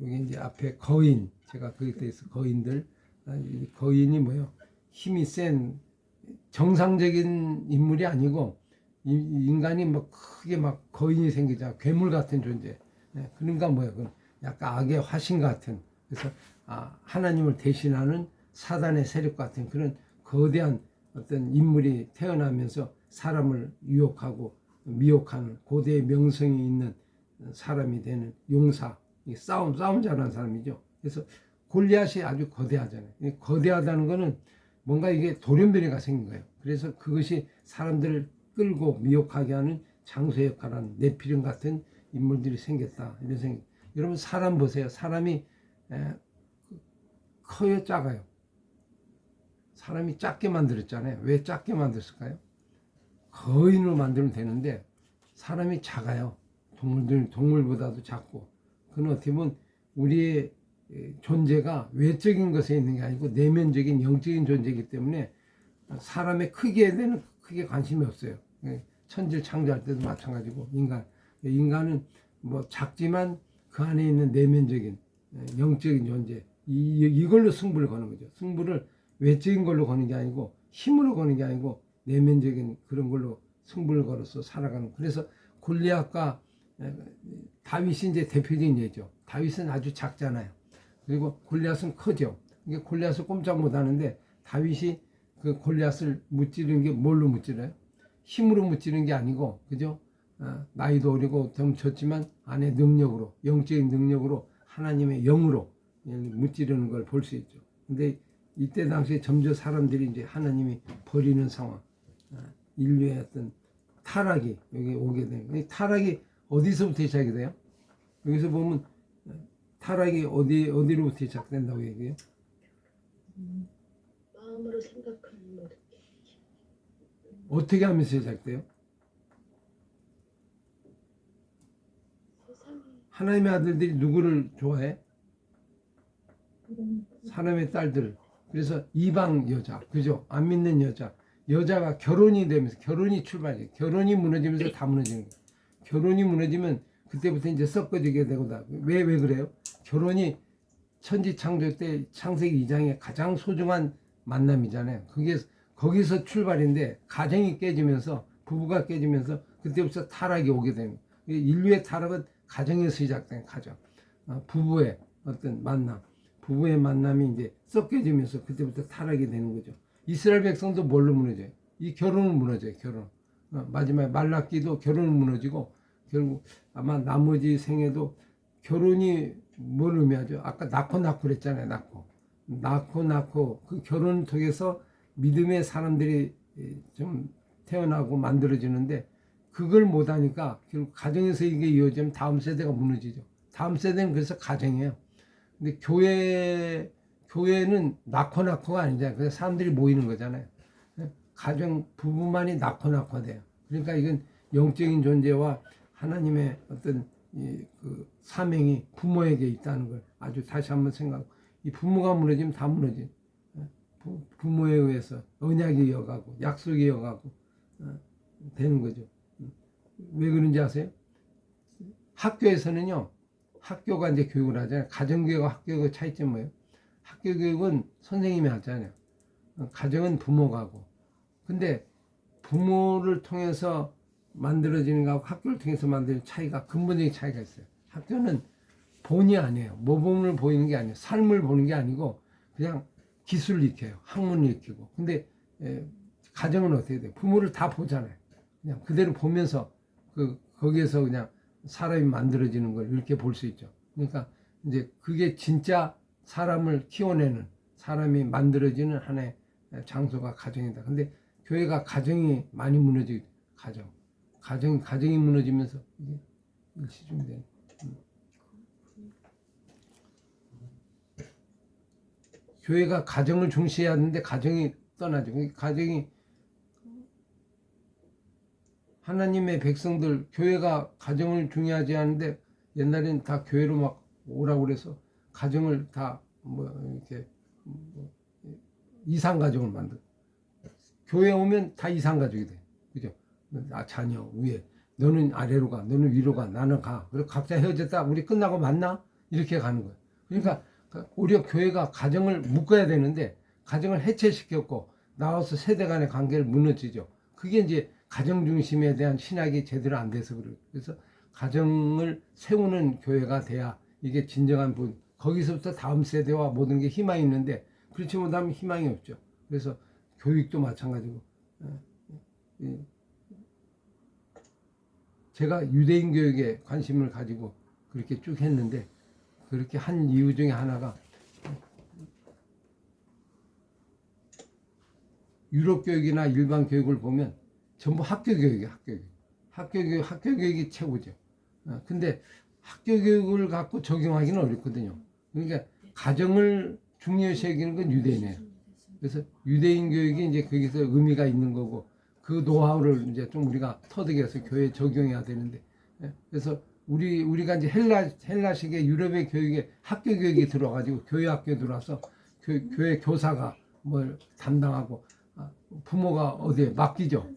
여기 이제 앞에 거인 제가 거기에 대해서 거인들 이 거인이 뭐요? 힘이 센 정상적인 인물이 아니고 인간이 뭐 크게 막 거인이 생기자 괴물 같은 존재. 그러니까 뭐야? 그 약간 악의 화신 같은. 그래서 하나님을 대신하는 사단의 세력 같은 그런 거대한 어떤 인물이 태어나면서 사람을 유혹하고 미혹하는 고대의 명성이 있는 사람이 되는 용사, 싸움 잘하는 사람이죠. 그래서 골리앗이 아주 거대하잖아요. 거대하다는 거는 뭔가 이게 돌연변이가 생긴 거예요. 그래서 그것이 사람들을 끌고 미혹하게 하는 장소의 역할하는 네피림 같은 인물들이 생겼다. 이런 생각. 여러분 사람 보세요. 사람이 커요, 작아요? 사람이 작게 만들었잖아요. 왜 작게 만들었을까요? 거인으로 만들면 되는데 사람이 작아요. 동물보다도 작고. 그건 어떻게 보면 우리의 존재가 외적인 것에 있는 게 아니고 내면적인 영적인 존재이기 때문에 사람의 크기에 대한 크게 관심이 없어요. 천지를 창조할 때도 마찬가지고 인간은 뭐 작지만 그 안에 있는 내면적인 영적인 존재 이걸로 승부를 거는 거죠. 승부를 외적인 걸로 거는 게 아니고 힘으로 거는 게 아니고 내면적인 그런 걸로 승부를 걸어서 살아가는. 그래서 골리앗과 다윗이 이제 대표적인 예죠. 다윗은 아주 작잖아요. 그리고 골리앗은 크죠. 이게 골리앗을 꼼짝 못 하는데 다윗이 그 골리앗을 무찌르는 게 뭘로 무찌르요? 힘으로 무찌르는 게 아니고, 그죠? 나이도 어리고 좀 졌지만 안에 능력으로, 영적인 능력으로 하나님의 영으로 무찌르는 걸 볼 수 있죠. 근데 이때 당시에 점점 사람들이 이제 하나님이 버리는 상황, 인류의 어떤 타락이 여기 오게 되는. 이 타락이 어디서부터 시작이 돼요? 여기서 보면 타락이 어디로부터 시작된다고 얘기해요? 마음으로 생각하는 모든 게 어떻게 하면서 시작돼요? 세상에 하나님의 아들들이 누구를 좋아해? 사람의 딸들. 그래서 이방 여자, 그죠? 안 믿는 여자가 결혼이 되면서 결혼이 출발이에요. 결혼이 무너지면서 다 무너지는 거예요. 결혼이 무너지면 그때부터 이제 썩어지게 되고 왜 그래요? 결혼이 천지 창조 때 창세기 2장의 가장 소중한 만남이잖아요. 그게 거기서 출발인데 가정이 깨지면서 부부가 깨지면서 그때부터 타락이 오게 되는 거예요. 인류의 타락은 가정에서 시작된 가정. 부부의 어떤 만남. 부부의 만남이 이제 섞여지면서 그때부터 타락이 되는 거죠. 이스라엘 백성도 뭘로 무너져요? 이 결혼은 무너져요. 결혼. 마지막에 말라기도 결혼은 무너지고 결국 아마 나머지 생에도 결혼이 뭘 의미하죠? 아까 낳고 그랬잖아요. 낳고 그 결혼을 통해서 믿음의 사람들이 좀 태어나고 만들어지는데 그걸 못하니까 결국 가정에서 이게 이어지면 다음 세대가 무너지죠. 다음 세대는 그래서 가정이에요. 근데 교회는 낳고가 아니잖아요. 그래서 사람들이 모이는 거잖아요. 가정 부부만이 낳고 돼요. 그러니까 이건 영적인 존재와 하나님의 어떤 그 사명이 부모에게 있다는 걸 아주 다시 한번 생각하고 이 부모가 무너지면 다 무너진. 부모에 의해서 언약이 이어가고 약속이 이어가고 되는 거죠. 왜 그런지 아세요? 학교에서는요, 학교가 이제 교육을 하잖아요. 가정교육과 학교의 차이점 뭐예요? 학교 교육은 선생님이 하잖아요. 가정은 부모가 하고. 근데 부모를 통해서 만들어지는 거하고 학교를 통해서 만드는 차이가, 근본적인 차이가 있어요. 학교는 본이 아니에요. 모범을 보이는 게 아니에요. 삶을 보는 게 아니고 그냥 기술을 익혀요. 학문을 익히고. 근데 가정은 어떻게 돼요? 부모를 다 보잖아요. 그냥 그대로 보면서 거기에서 그냥 사람이 만들어지는 걸 이렇게 볼 수 있죠. 그러니까 이제 그게 진짜 사람을 키워내는, 사람이 만들어지는 하나의 장소가 가정이다. 근데 교회가 가정이 많이 무너지고, 가정이 무너지면서 이게 일시중되는. 교회가 가정을 중시해야 하는데 가정이 떠나죠. 가정이, 하나님의 백성들, 교회가 가정을 중요하지 않은데 옛날엔 다 교회로 막 오라고 그래서 가정을 다 이렇게 이상가족을 만들어. 교회 오면 다 이상가족이 돼. 그죠? 자녀 위에, 너는 아래로 가, 너는 위로 가, 나는 가. 그리고 각자 헤어졌다, 우리 끝나고 만나? 이렇게 가는 거예요. 그러니까 오히려 교회가 가정을 묶어야 되는데 가정을 해체시켰고 나와서 세대 간의 관계를 무너지죠. 그게 이제 가정 중심에 대한 신학이 제대로 안 돼서 그래요. 그래서 가정을 세우는 교회가 돼야 이게 진정한 분, 거기서부터 다음 세대와 모든 게 희망이 있는데 그렇지 못하면 희망이 없죠. 그래서 교육도 마찬가지고. 제가 유대인 교육에 관심을 가지고 그렇게 쭉 했는데, 그렇게 한 이유 중에 하나가 유럽 교육이나 일반 교육을 보면 전부 학교 교육이에요. 학교 교육이 최고죠. 근데 학교 교육을 갖고 적용하기는 어렵거든요. 그러니까 가정을 중요시 여기는 건 유대인이에요. 그래서 유대인 교육이 이제 거기서 의미가 있는 거고, 그 노하우를 이제 좀 우리가 터득해서 교회에 적용해야 되는데, 그래서 우리가 이제 헬라식의 유럽의 교육에 학교 교육이 들어가지고 교회 학교에 들어와서 교회 교사가 뭘 담당하고 부모가 어디에 맡기죠.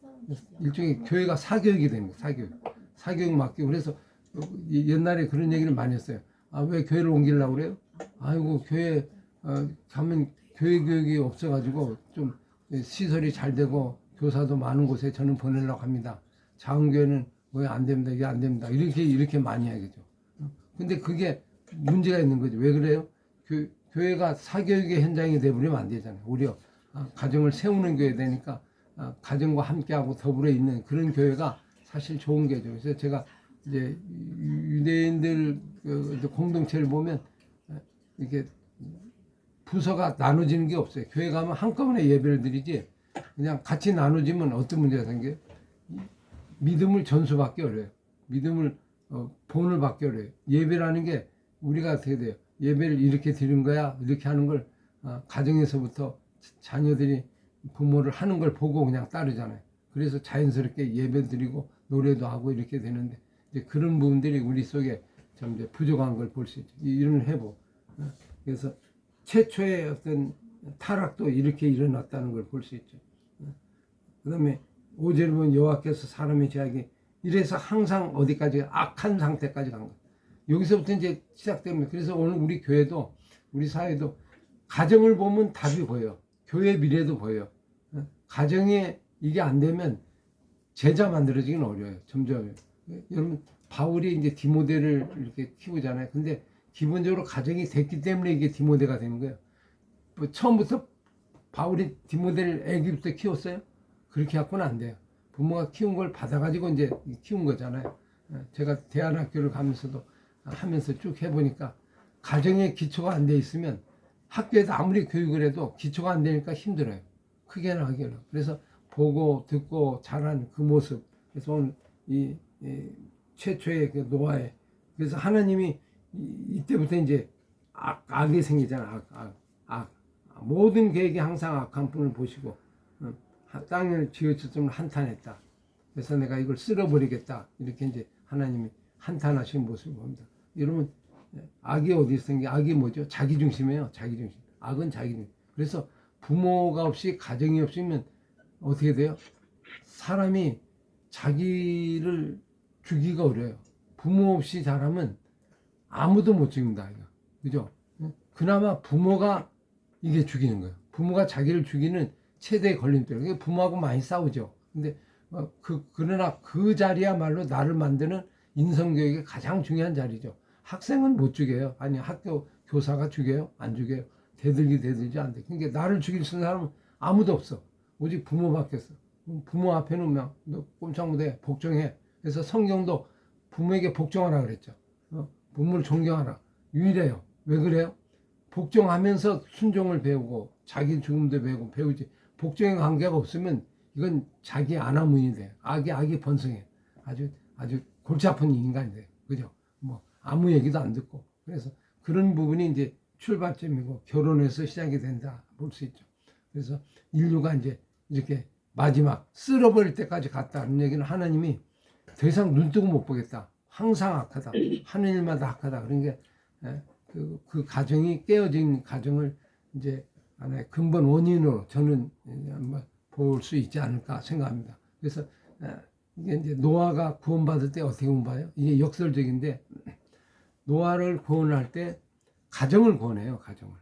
일종의 교회가 사교육이 되는 거예요. 사교육 맡기고. 그래서 옛날에 그런 얘기를 많이 했어요. 왜 교회를 옮기려고 그래요? 아이고, 교회 가면 교회 교육이 없어가지고 좀 시설이 잘 되고 교사도 많은 곳에 저는 보내려고 합니다. 작은 교회는 왜 안 됩니다, 이게 안 됩니다, 이렇게 많이 하겠죠. 근데 그게 문제가 있는 거죠. 왜 그래요? 교회가 사교육의 현장이 되버리면 안 되잖아요. 오히려 가정을 세우는 교회 되니까 가정과 함께하고 더불어 있는 그런 교회가 사실 좋은 교회죠. 그래서 제가 이제 유대인들 공동체를 보면 이렇게 부서가 나눠지는 게 없어요. 교회 가면 한꺼번에 예배를 드리지, 그냥 같이 나눠지면 어떤 문제가 생겨요? 믿음을 전수받기 어려워요. 믿음을 본을 받기 어려워요. 예배라는 게 우리가 어떻게 돼요? 예배를 이렇게 드린 거야, 이렇게 하는 걸 가정에서부터 자녀들이 부모를 하는 걸 보고 그냥 따르잖아요. 그래서 자연스럽게 예배 드리고 노래도 하고 이렇게 되는데, 이제 그런 부분들이 우리 속에 좀 이제 부족한 걸 볼 수 있죠. 이런 회복. 그래서 최초의 어떤 타락도 이렇게 일어났다는 걸 볼 수 있죠. 그 다음에 5절에 보면 여호와께서 사람의 죄악이 이래서 항상 어디까지, 악한 상태까지 간 거예요. 여기서부터 이제 시작됩니다. 그래서 오늘 우리 교회도, 우리 사회도 가정을 보면 답이 보여요. 교회 미래도 보여요. 가정에 이게 안 되면 제자 만들어지기는 어려워요. 점점. 여러분, 바울이 이제 디모데를 이렇게 키우잖아요. 근데 기본적으로 가정이 됐기 때문에 이게 디모데가 되는 거예요. 뭐 처음부터 바울이 디모데를 애기부터 키웠어요? 그렇게 갖고는 안 돼요. 부모가 키운 걸 받아가지고 이제 키운 거잖아요. 제가 대안학교를 가면서도 하면서 쭉 해보니까 가정에 기초가 안 돼 있으면 학교에서 아무리 교육을 해도 기초가 안 되니까 힘들어요. 크게나 하기는. 그래서 보고 듣고 자란 그 모습. 그래서 오늘 이 최초의 그 노아에, 그래서 하나님이 이때부터 이제 악이 생기잖아. 모든 계획이 항상 악한 분을 보시고 땅을 지어주면 한탄했다. 그래서 내가 이걸 쓸어버리겠다. 이렇게 이제 하나님이 한탄하신 모습을 봅니다. 여러분, 악이 어디 있는 게, 악이 뭐죠? 자기중심이에요. 자기중심. 악은 자기중심. 그래서 부모가 없이 가정이 없으면 어떻게 돼요? 사람이 자기를 죽이기가 어려워요. 부모 없이 자라면 아무도 못 죽입니다. 이거. 그죠? 그나마 부모가 이게 죽이는 거예요. 부모가 자기를 죽이는 최대의 걸림돌. 이게 부모하고 많이 싸우죠. 근데 그러나 그 자리야말로 나를 만드는 인성교육의 가장 중요한 자리죠. 학생은 못 죽여요. 아니 학교 교사가 죽여요? 안 죽여요. 대들지 안 돼. 그러니까 나를 죽일 수 있는 사람은 아무도 없어. 오직 부모밖에 없어. 부모 앞에는 너 꼼짝 못해. 복종해. 그래서 성경도 부모에게 복종하라 그랬죠. 부모를 존경하라. 유일해요. 왜 그래요? 복종하면서 순종을 배우고 자기 죽음도 배우지. 복종의 관계가 없으면 이건 자기 아나무인이 돼. 악이 번성해. 아주 골치 아픈 인간이 돼. 그죠? 뭐 아무 얘기도 안 듣고. 그래서 그런 부분이 이제 출발점이고 결혼에서 시작이 된다 볼 수 있죠. 그래서 인류가 이제 이렇게 마지막 쓸어버릴 때까지 갔다는 얘기는 하나님이 더 이상 눈 뜨고 못 보겠다. 항상 악하다. 하는 일마다 악하다. 그러니까 그 가정이 깨어진 가정을 이제 하나의 근본 원인으로 저는 볼 수 있지 않을까 생각합니다. 그래서 이게 이제 노아가 구원받을 때 어떻게 구원받아요? 이게 역설적인데 노아를 구원할 때 가정을 구원해요. 가정을.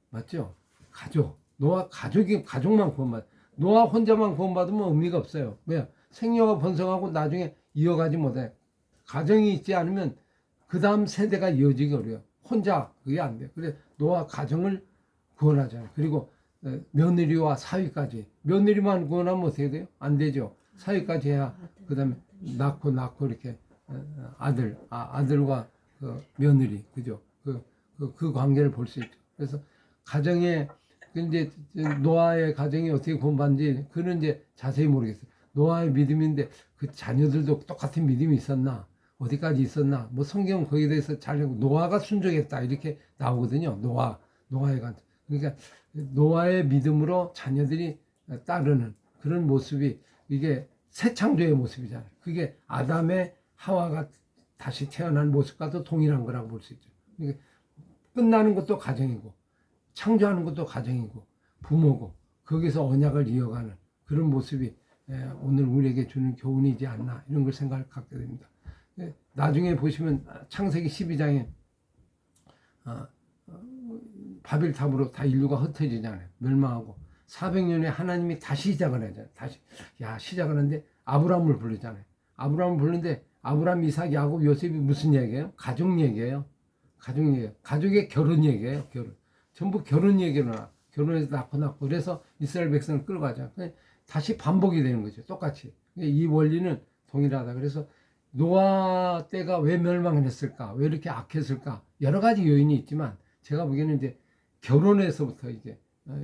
맞죠? 가족. 노아 가족만 구원받아. 노아 혼자만 구원받으면 의미가 없어요. 왜요? 생명가 번성하고 나중에 이어가지 못해. 가정이 있지 않으면 그 다음 세대가 이어지기 어려워요. 혼자 그게 안 돼요. 그래서 노아 가정을 구원하잖아요. 그리고 며느리와 사위까지. 며느리만 구원하면 어떻게 돼요? 안 되죠. 사위까지 해야 그 다음에 낳고 이렇게 아들과 그 며느리, 그죠? 그 관계를 볼 수 있죠. 그래서 가정에 이제 노아의 가정이 어떻게 구원받는지 그는 이제 자세히 모르겠어요. 노아의 믿음인데 그 자녀들도 똑같은 믿음이 있었나? 어디까지 있었나? 뭐 성경은 거기에 대해서 잘 노아가 순종했다 이렇게 나오거든요. 노아의 관. 그러니까 노아의 믿음으로 자녀들이 따르는 그런 모습이 이게 새 창조의 모습이잖아요. 그게 아담의 하와가 다시 태어난 모습과도 동일한 거라고 볼 수 있죠. 그러니까 끝나는 것도 가정이고 창조하는 것도 가정이고 부모고 거기서 언약을 이어가는 그런 모습이 오늘 우리에게 주는 교훈이지 않나 이런 걸 생각을 갖게 됩니다. 나중에 보시면 창세기 12장에 바벨탑으로 다 인류가 흩어지잖아요. 멸망하고 400년에 하나님이 다시 시작을 하잖아요. 시작을 하는데 아브라함을 부르잖아요. 아브라함을 부르는데 아브라함, 이삭, 야곱, 요셉이 무슨 얘기예요? 가족 얘기예요. 가족의 결혼 얘기예요. 전부 결혼 얘기로 나. 결혼해서 낳고 그래서 이스라엘 백성을 끌어가자. 다시 반복이 되는 거죠. 똑같이. 이 원리는 동일하다. 그래서 노아 때가 왜 멸망을 했을까? 왜 이렇게 악했을까? 여러 가지 요인이 있지만 제가 보기에는 이제 결혼에서부터 이제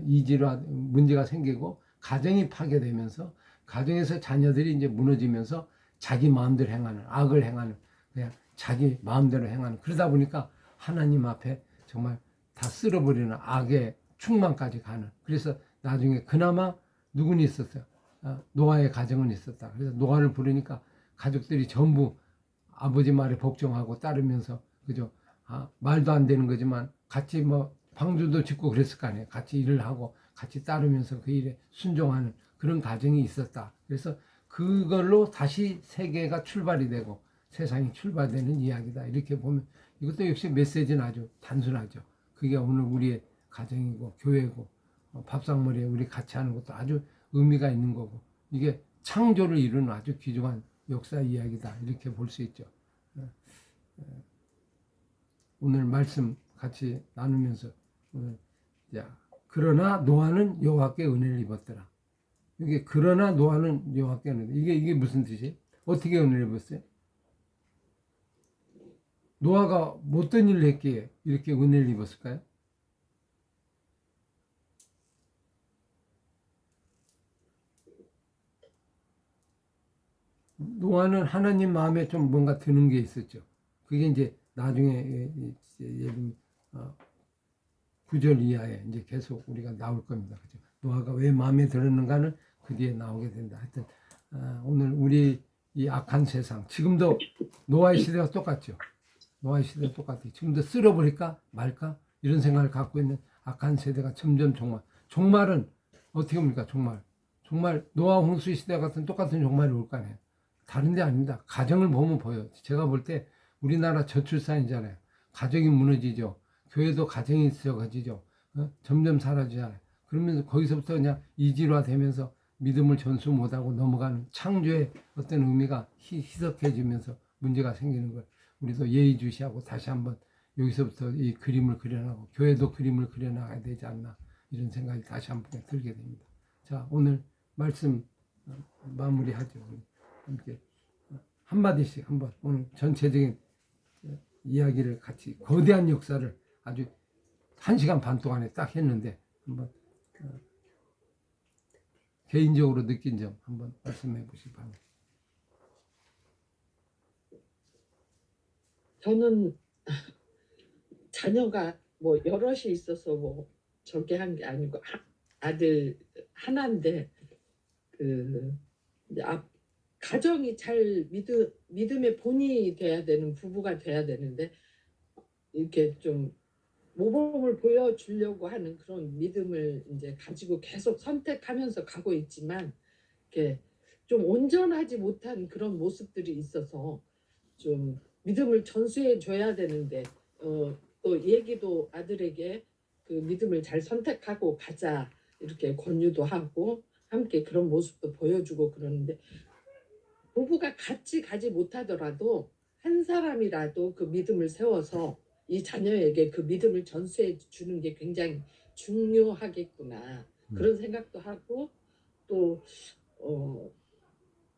이질화 문제가 생기고 가정이 파괴되면서 가정에서 자녀들이 이제 무너지면서 자기 마음대로 행하는 악을 행하는 그냥 자기 마음대로 행하는 그러다 보니까 하나님 앞에 정말 다 쓸어버리는 악의 충만까지 가는 그래서 나중에 그나마 누구는 있었어요. 노아의 가정은 있었다. 그래서 노아를 부르니까 가족들이 전부 아버지 말에 복종하고 따르면서 그죠? 말도 안 되는 거지만 같이 뭐 방주도 짓고 그랬을 거 아니에요. 같이 일을 하고 같이 따르면서 그 일에 순종하는 그런 가정이 있었다. 그래서 그걸로 다시 세계가 출발이 되고 세상이 출발되는 이야기다. 이렇게 보면 이것도 역시 메시지는 아주 단순하죠. 그게 오늘 우리의 가정이고 교회고 밥상머리에 우리 같이 하는 것도 아주 의미가 있는 거고 이게 창조를 이루는 아주 귀중한 역사 이야기다. 이렇게 볼 수 있죠. 오늘 말씀 같이 나누면서 그러나 노아는 여호와께 은혜를 입었더라. 이게 그러나 노아는 여호와께 은혜를 이게 무슨 뜻이에요? 어떻게 은혜를 입었어요? 노아가 못된 일을 했기에 이렇게 은혜를 입었을까요? 노아는 하나님 마음에 좀 뭔가 드는 게 있었죠. 그게 이제 나중에 9절 이하에 이제 계속 우리가 나올 겁니다. 그죠? 노아가 왜 마음에 들었는가는 그 뒤에 나오게 된다. 하여튼 오늘 우리 이 악한 세상 지금도 노아의 시대가 똑같죠. 노아의 시대가 똑같아요. 지금도 쓸어버릴까 말까 이런 생각을 갖고 있는 악한 세대가 점점 정말 종말은 어떻게 옵니까? 종말 노아 홍수 시대 같은 똑같은 종말이 올 거 아니에요. 다른 데 아닙니다. 가정을 보면 보여요. 제가 볼 때 우리나라 저출산이잖아요. 가정이 무너지죠. 교회도 가정이 있어가지죠. 점점 사라지잖아요. 그러면서 거기서부터 그냥 이질화 되면서 믿음을 전수 못하고 넘어가는 창조의 어떤 의미가 희석해지면서 문제가 생기는 걸 우리도 예의주시하고 다시 한번 여기서부터 이 그림을 그려나가고 교회도 그림을 그려나가야 되지 않나 이런 생각이 다시 한번 들게 됩니다. 자, 오늘 말씀 마무리하죠. 함께 한마디씩 한번 오늘 전체적인 이야기를 같이 거대한 역사를 아주 1시간 반 동안에 딱 했는데 한번 개인적으로 느낀 점 한번 말씀해 보시기 바랍니다. 저는 자녀가 뭐 여럿이 있어서 뭐 저게 한 게 아니고 아들 하나인데 그 이제 가정이 잘 믿음의 본이 돼야 되는 부부가 돼야 되는데 이렇게 좀 모범을 보여주려고 하는 그런 믿음을 이제 가지고 계속 선택하면서 가고 있지만 이렇게 좀 온전하지 못한 그런 모습들이 있어서 좀 믿음을 전수해 줘야 되는데 또 얘기도 아들에게 그 믿음을 잘 선택하고 가자 이렇게 권유도 하고 함께 그런 모습도 보여주고 그러는데 부부가 같이 가지 못하더라도 한 사람이라도 그 믿음을 세워서 이 자녀에게 그 믿음을 전수해 주는 게 굉장히 중요하겠구나 그런 생각도 하고 또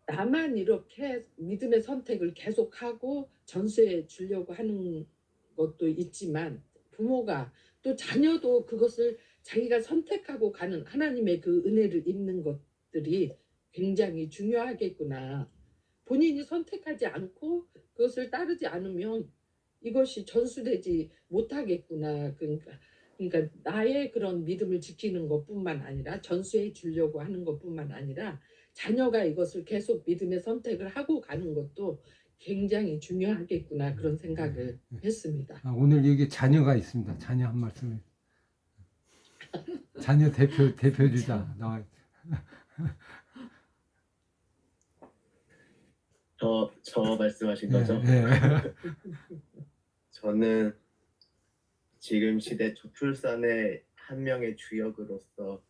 나만 이렇게 믿음의 선택을 계속하고 전수해 주려고 하는 것도 있지만 부모가 또 자녀도 그것을 자기가 선택하고 가는 하나님의 그 은혜를 입는 것들이 굉장히 중요하겠구나. 본인이 선택하지 않고 그것을 따르지 않으면 이것이 전수되지 못하겠구나. 그러니까 나의 그런 믿음을 지키는 것뿐만 아니라 전수해 주려고 하는 것뿐만 아니라 자녀가 이것을 계속 믿음의 선택을 하고 가는 것도 굉장히 중요하겠구나 그런 생각을 했습니다. 오늘 여기 자녀가 있습니다. 자녀 한 말씀. 자녀 대표주자 나와. 저 말씀하신 거죠? 네. 저는 지금 시대 저출산의 한 명의 주역으로서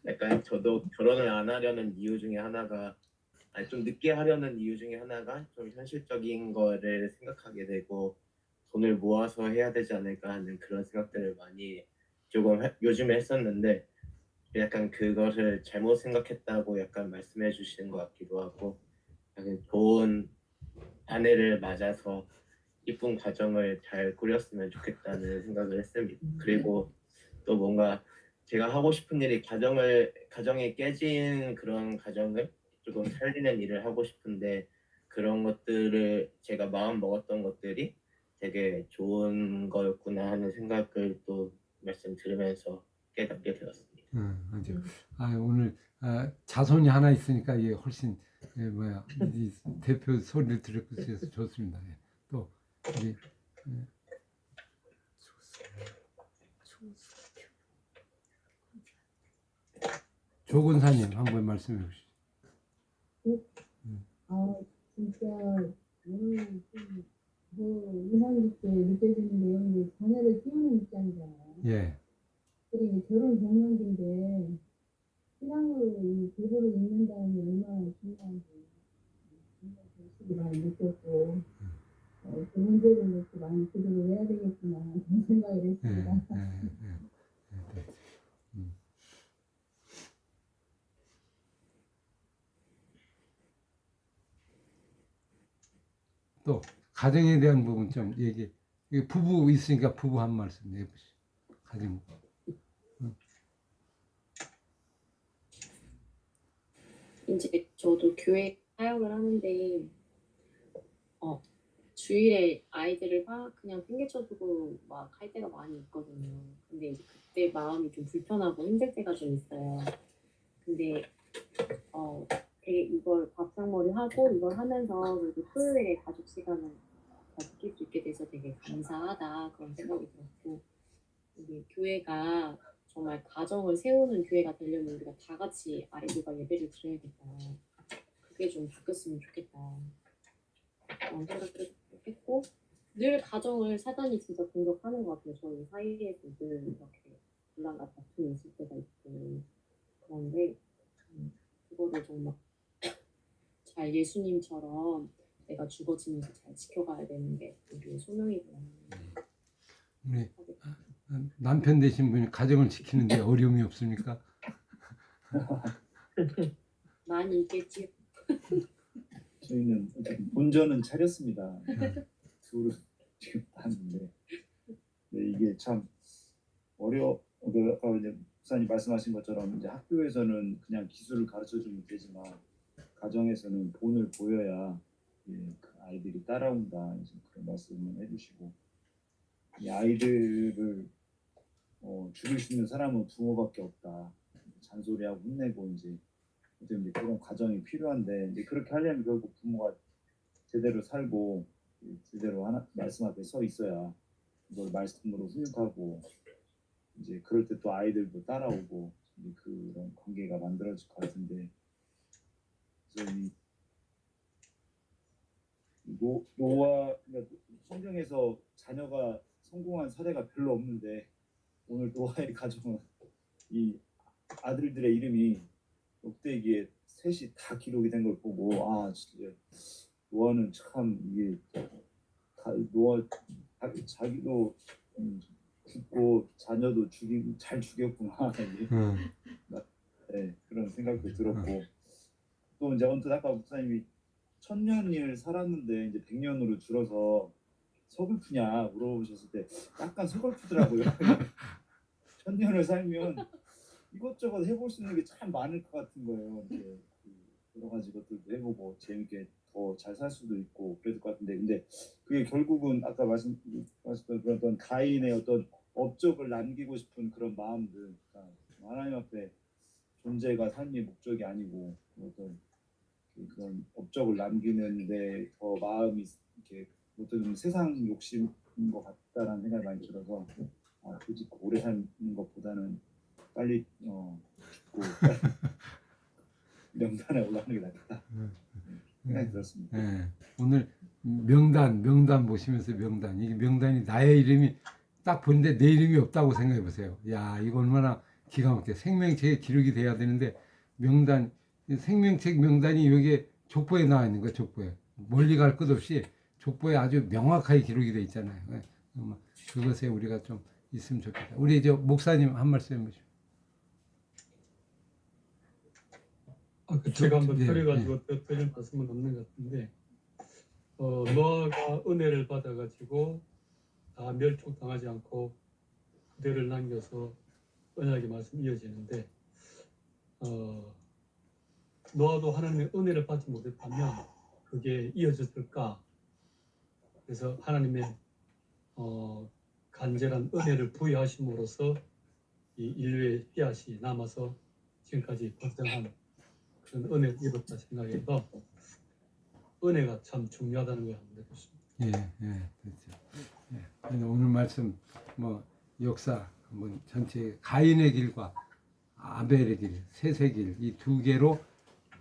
약간 저도 결혼을 안 하려는 이유 중에 하나가 좀 늦게 하려는 이유 중에 하나가 좀 현실적인 거를 생각하게 되고 돈을 모아서 해야 되지 않을까 하는 그런 생각들을 많이 조금 요즘에 했었는데 약간 그것을 잘못 생각했다고 약간 말씀해 주시는 것 같기도 하고 약간 좋은 아내를 맞아서 이쁜 가정을 잘 꾸렸으면 좋겠다는 생각을 했습니다. 그리고 또 뭔가 제가 하고 싶은 일이 가정에 깨진 그런 가정을 조금 살리는 일을 하고 싶은데 그런 것들을 제가 마음 먹었던 것들이 되게 좋은 거였구나 하는 생각을 또 말씀 들으면서 깨닫게 되었습니다. 맞아. 오늘 자손이 하나 있으니까 이게 훨씬 이 대표 소리를 들을 수 있어서 좋습니다. 또 우리 조근사님 한번 말씀해 주시죠. 진짜 오늘 뭐 인상 깊게 느껴지는 내용이 자녀를 키우는 입장이잖아요. 예. 그리고 결혼 경력인데 신앙으로 이 교도를 읽는다는 게 얼마나 중요한지 정말 결실이 많이 느꼈고 그 문제를 놓고 많이 기도를 해야 되겠구나 그런 생각을 했습니다. 또 가정에 대한 부분 좀 얘기. 부부 있으니까 부부 한 말씀 해보시죠. 가정. 이제 저도 교회 사역을 하는데 주일에 아이들을 막 그냥 핑계쳐두고 막 할 때가 많이 있거든요. 근데 이제 그때 마음이 좀 불편하고 힘들 때가 좀 있어요. 근데 되게 이걸 밥상머리 하고 이걸 하면서 그래도 토요일에 가족 시간을 느낄 수 있게 돼서 되게 감사하다 그런 생각이 들었고 우리 교회가 정말 가정을 세우는 교회가 되려면 우리가 다 같이 아이들과 예배를 드려야겠다. 그게 좀 바뀌었으면 좋겠다. 그런 생각도 했고 늘 가정을 사단이 진짜 공격하는 것 같아요. 저희 사이에서 늘 이렇게 분란과 다툼이 있을 때가 있고 그런데 그거를 정말 잘 예수님처럼 내가 죽어지면서 잘 지켜가야 되는 게 우리의 소명이구나. 우리 남편 되신 분이 가정을 지키는데 어려움이 없습니까? 많이 있겠지요. 저희는 어쨌든 본전은 차렸습니다. 둘은 지금 봤는데 이게 참 아까 이제 목사님 말씀하신 것처럼 이제 학교에서는 그냥 기술을 가르쳐 주면 되지만 가정에서는 본을 보여야 그 아이들이 따라온다 이제 그런 말씀을 해주시고 이 아이들을 죽일 수 있는 사람은 부모밖에 없다. 잔소리하고 혼내고 이제 그런 과정이 필요한데 이제 그렇게 하려면 결국 부모가 제대로 살고 제대로 말씀 앞에 서 있어야 그걸 말씀으로 훈육하고 이제 그럴 때 또 아이들도 따라오고 이제 그런 관계가 만들어질 것 같은데 그래서 노아 그러니까 성경에서 자녀가 성공한 사례가 별로 없는데 오늘 노아의 가정은 이 아들들의 이름이 역대기에 셋이 다 기록이 된 걸 보고 아 진짜 노아는 참 이게 노아 자기도 죽고 자녀도 잘 죽였구나 이게 네, 그런 생각도 들었고 또 이제 언뜻 아까 목사님이 1000년을 살았는데 이제 100년으로 줄어서 서글프냐 물어보셨을 때 약간 서글프더라고요. 1000년을 살면 이것저것 해볼 수 있는 게 참 많을 것 같은 거예요. 이제 여러 가지 것들도 해보고 재밌게 더 잘 살 수도 있고 그럴 것 같은데 근데 그게 결국은 아까 말씀하셨던 그런 가인의 어떤 업적을 남기고 싶은 그런 마음들 그러니까 하나님 앞에 존재가 삶의 목적이 아니고 어떤 그런 업적을 남기는데 더 마음이 이렇게 어떤 세상 욕심인 것 같다라는 생각이 많이 들어서 굳이 오래 사는 것보다는 빨리 죽고 명단에 올라가는 게 낫겠다 생각이 들었습니다. 네. 오늘 명단 보시면서 이게 명단이 나의 이름이 딱 보는데 내 이름이 없다고 생각해 보세요. 야 이거 얼마나 기가 막혀. 생명책에 기록이 돼야 되는데 생명책 명단이 여기에 족보에 나와 있는 거예요. 족보에 멀리 갈 것 없이 족보에 아주 명확하게 기록이 돼 있잖아요. 네. 그것에 우리가 좀 있으면 좋겠다. 우리 목사님 한 말씀 해보시죠. 제가 한번 네, 드려가지고 드릴 말씀은 없는 것 같은데 노아가 은혜를 받아가지고 다 멸종당하지 않고 그대를 남겨서 언약의 말씀이 이어지는데 노아도 하나님의 은혜를 받지 못했다면 그게 이어졌을까? 그래서 하나님의 간절한 은혜를 부여하심으로써 이 인류의 씨앗이 남아서 지금까지 번성한 그런 은혜를 입었다 생각해서 은혜가 참 중요하다는 걸 한번 느꼈습니다. 그렇죠. 오늘 말씀 역사 전체 가인의 길과 아벨의 길, 셋의 길 이 두 개로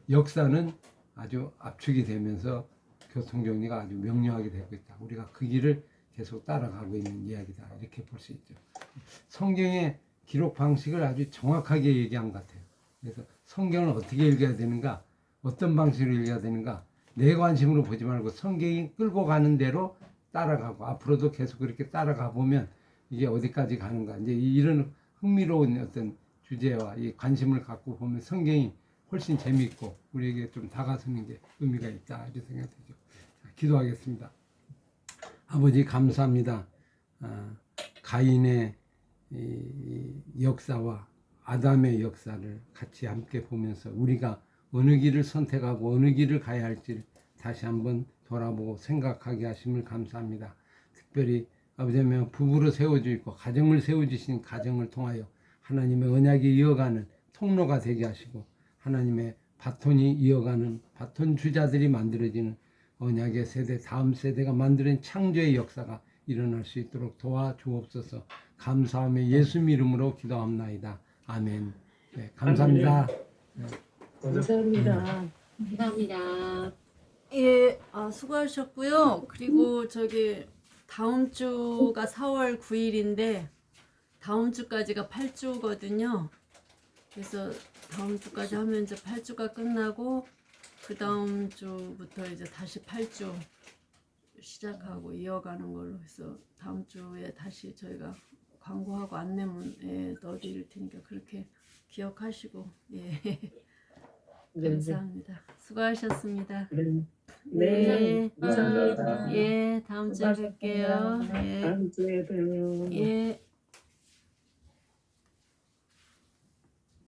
역사는 아주 압축이 되면서 교통 정리가 아주 명료하게 되고 있다. 우리가 그 길을 계속 따라가고 있는 이야기다. 이렇게 볼 수 있죠. 성경의 기록 방식을 아주 정확하게 얘기한 것 같아요. 그래서 성경을 어떻게 읽어야 되는가, 어떤 방식으로 읽어야 되는가, 내 관심으로 보지 말고 성경이 끌고 가는 대로 따라가고 앞으로도 계속 그렇게 따라가 보면 이게 어디까지 가는가. 이제 이런 흥미로운 어떤 주제와 이 관심을 갖고 보면 성경이 훨씬 재미있고 우리에게 좀 다가서는 게 의미가 있다 이렇게 생각되죠. 기도하겠습니다. 아버지 감사합니다. 가인의 역사와 아담의 역사를 같이 함께 보면서 우리가 어느 길을 선택하고 어느 길을 가야 할지 다시 한번 돌아보고 생각하게 하심을 감사합니다. 특별히 아버지면 부부로 세워주시고 가정을 세워주신 가정을 통하여 하나님의 언약이 이어가는 통로가 되게 하시고 하나님의 바톤이 이어가는 바톤 주자들이 만들어지는 언약의 세대 다음 세대가 만드는 창조의 역사가 일어날 수 있도록 도와주옵소서. 감사함에 예수 이름으로 기도합나이다. 아멘. 네, 감사합니다. 감사합니다. 감사합니다. 예, 수고하셨고요. 그리고 저기 다음 주가 4월 9일인데 다음 주까지가 8주거든요. 그래서 다음 주까지 하면 이제 8주가 끝나고 그 다음 주부터 이제 다시 8주 시작하고 이어가는 걸로 해서 다음 주에 다시 저희가 광고하고 안내문에 넣어드릴 테니까 그렇게 기억하시고 예. 네. 감사합니다. 수고하셨습니다. 네. 네. 감사합니다. 예, 다음 주에 뵐게요. 예. 다음 주에 봬요. 예.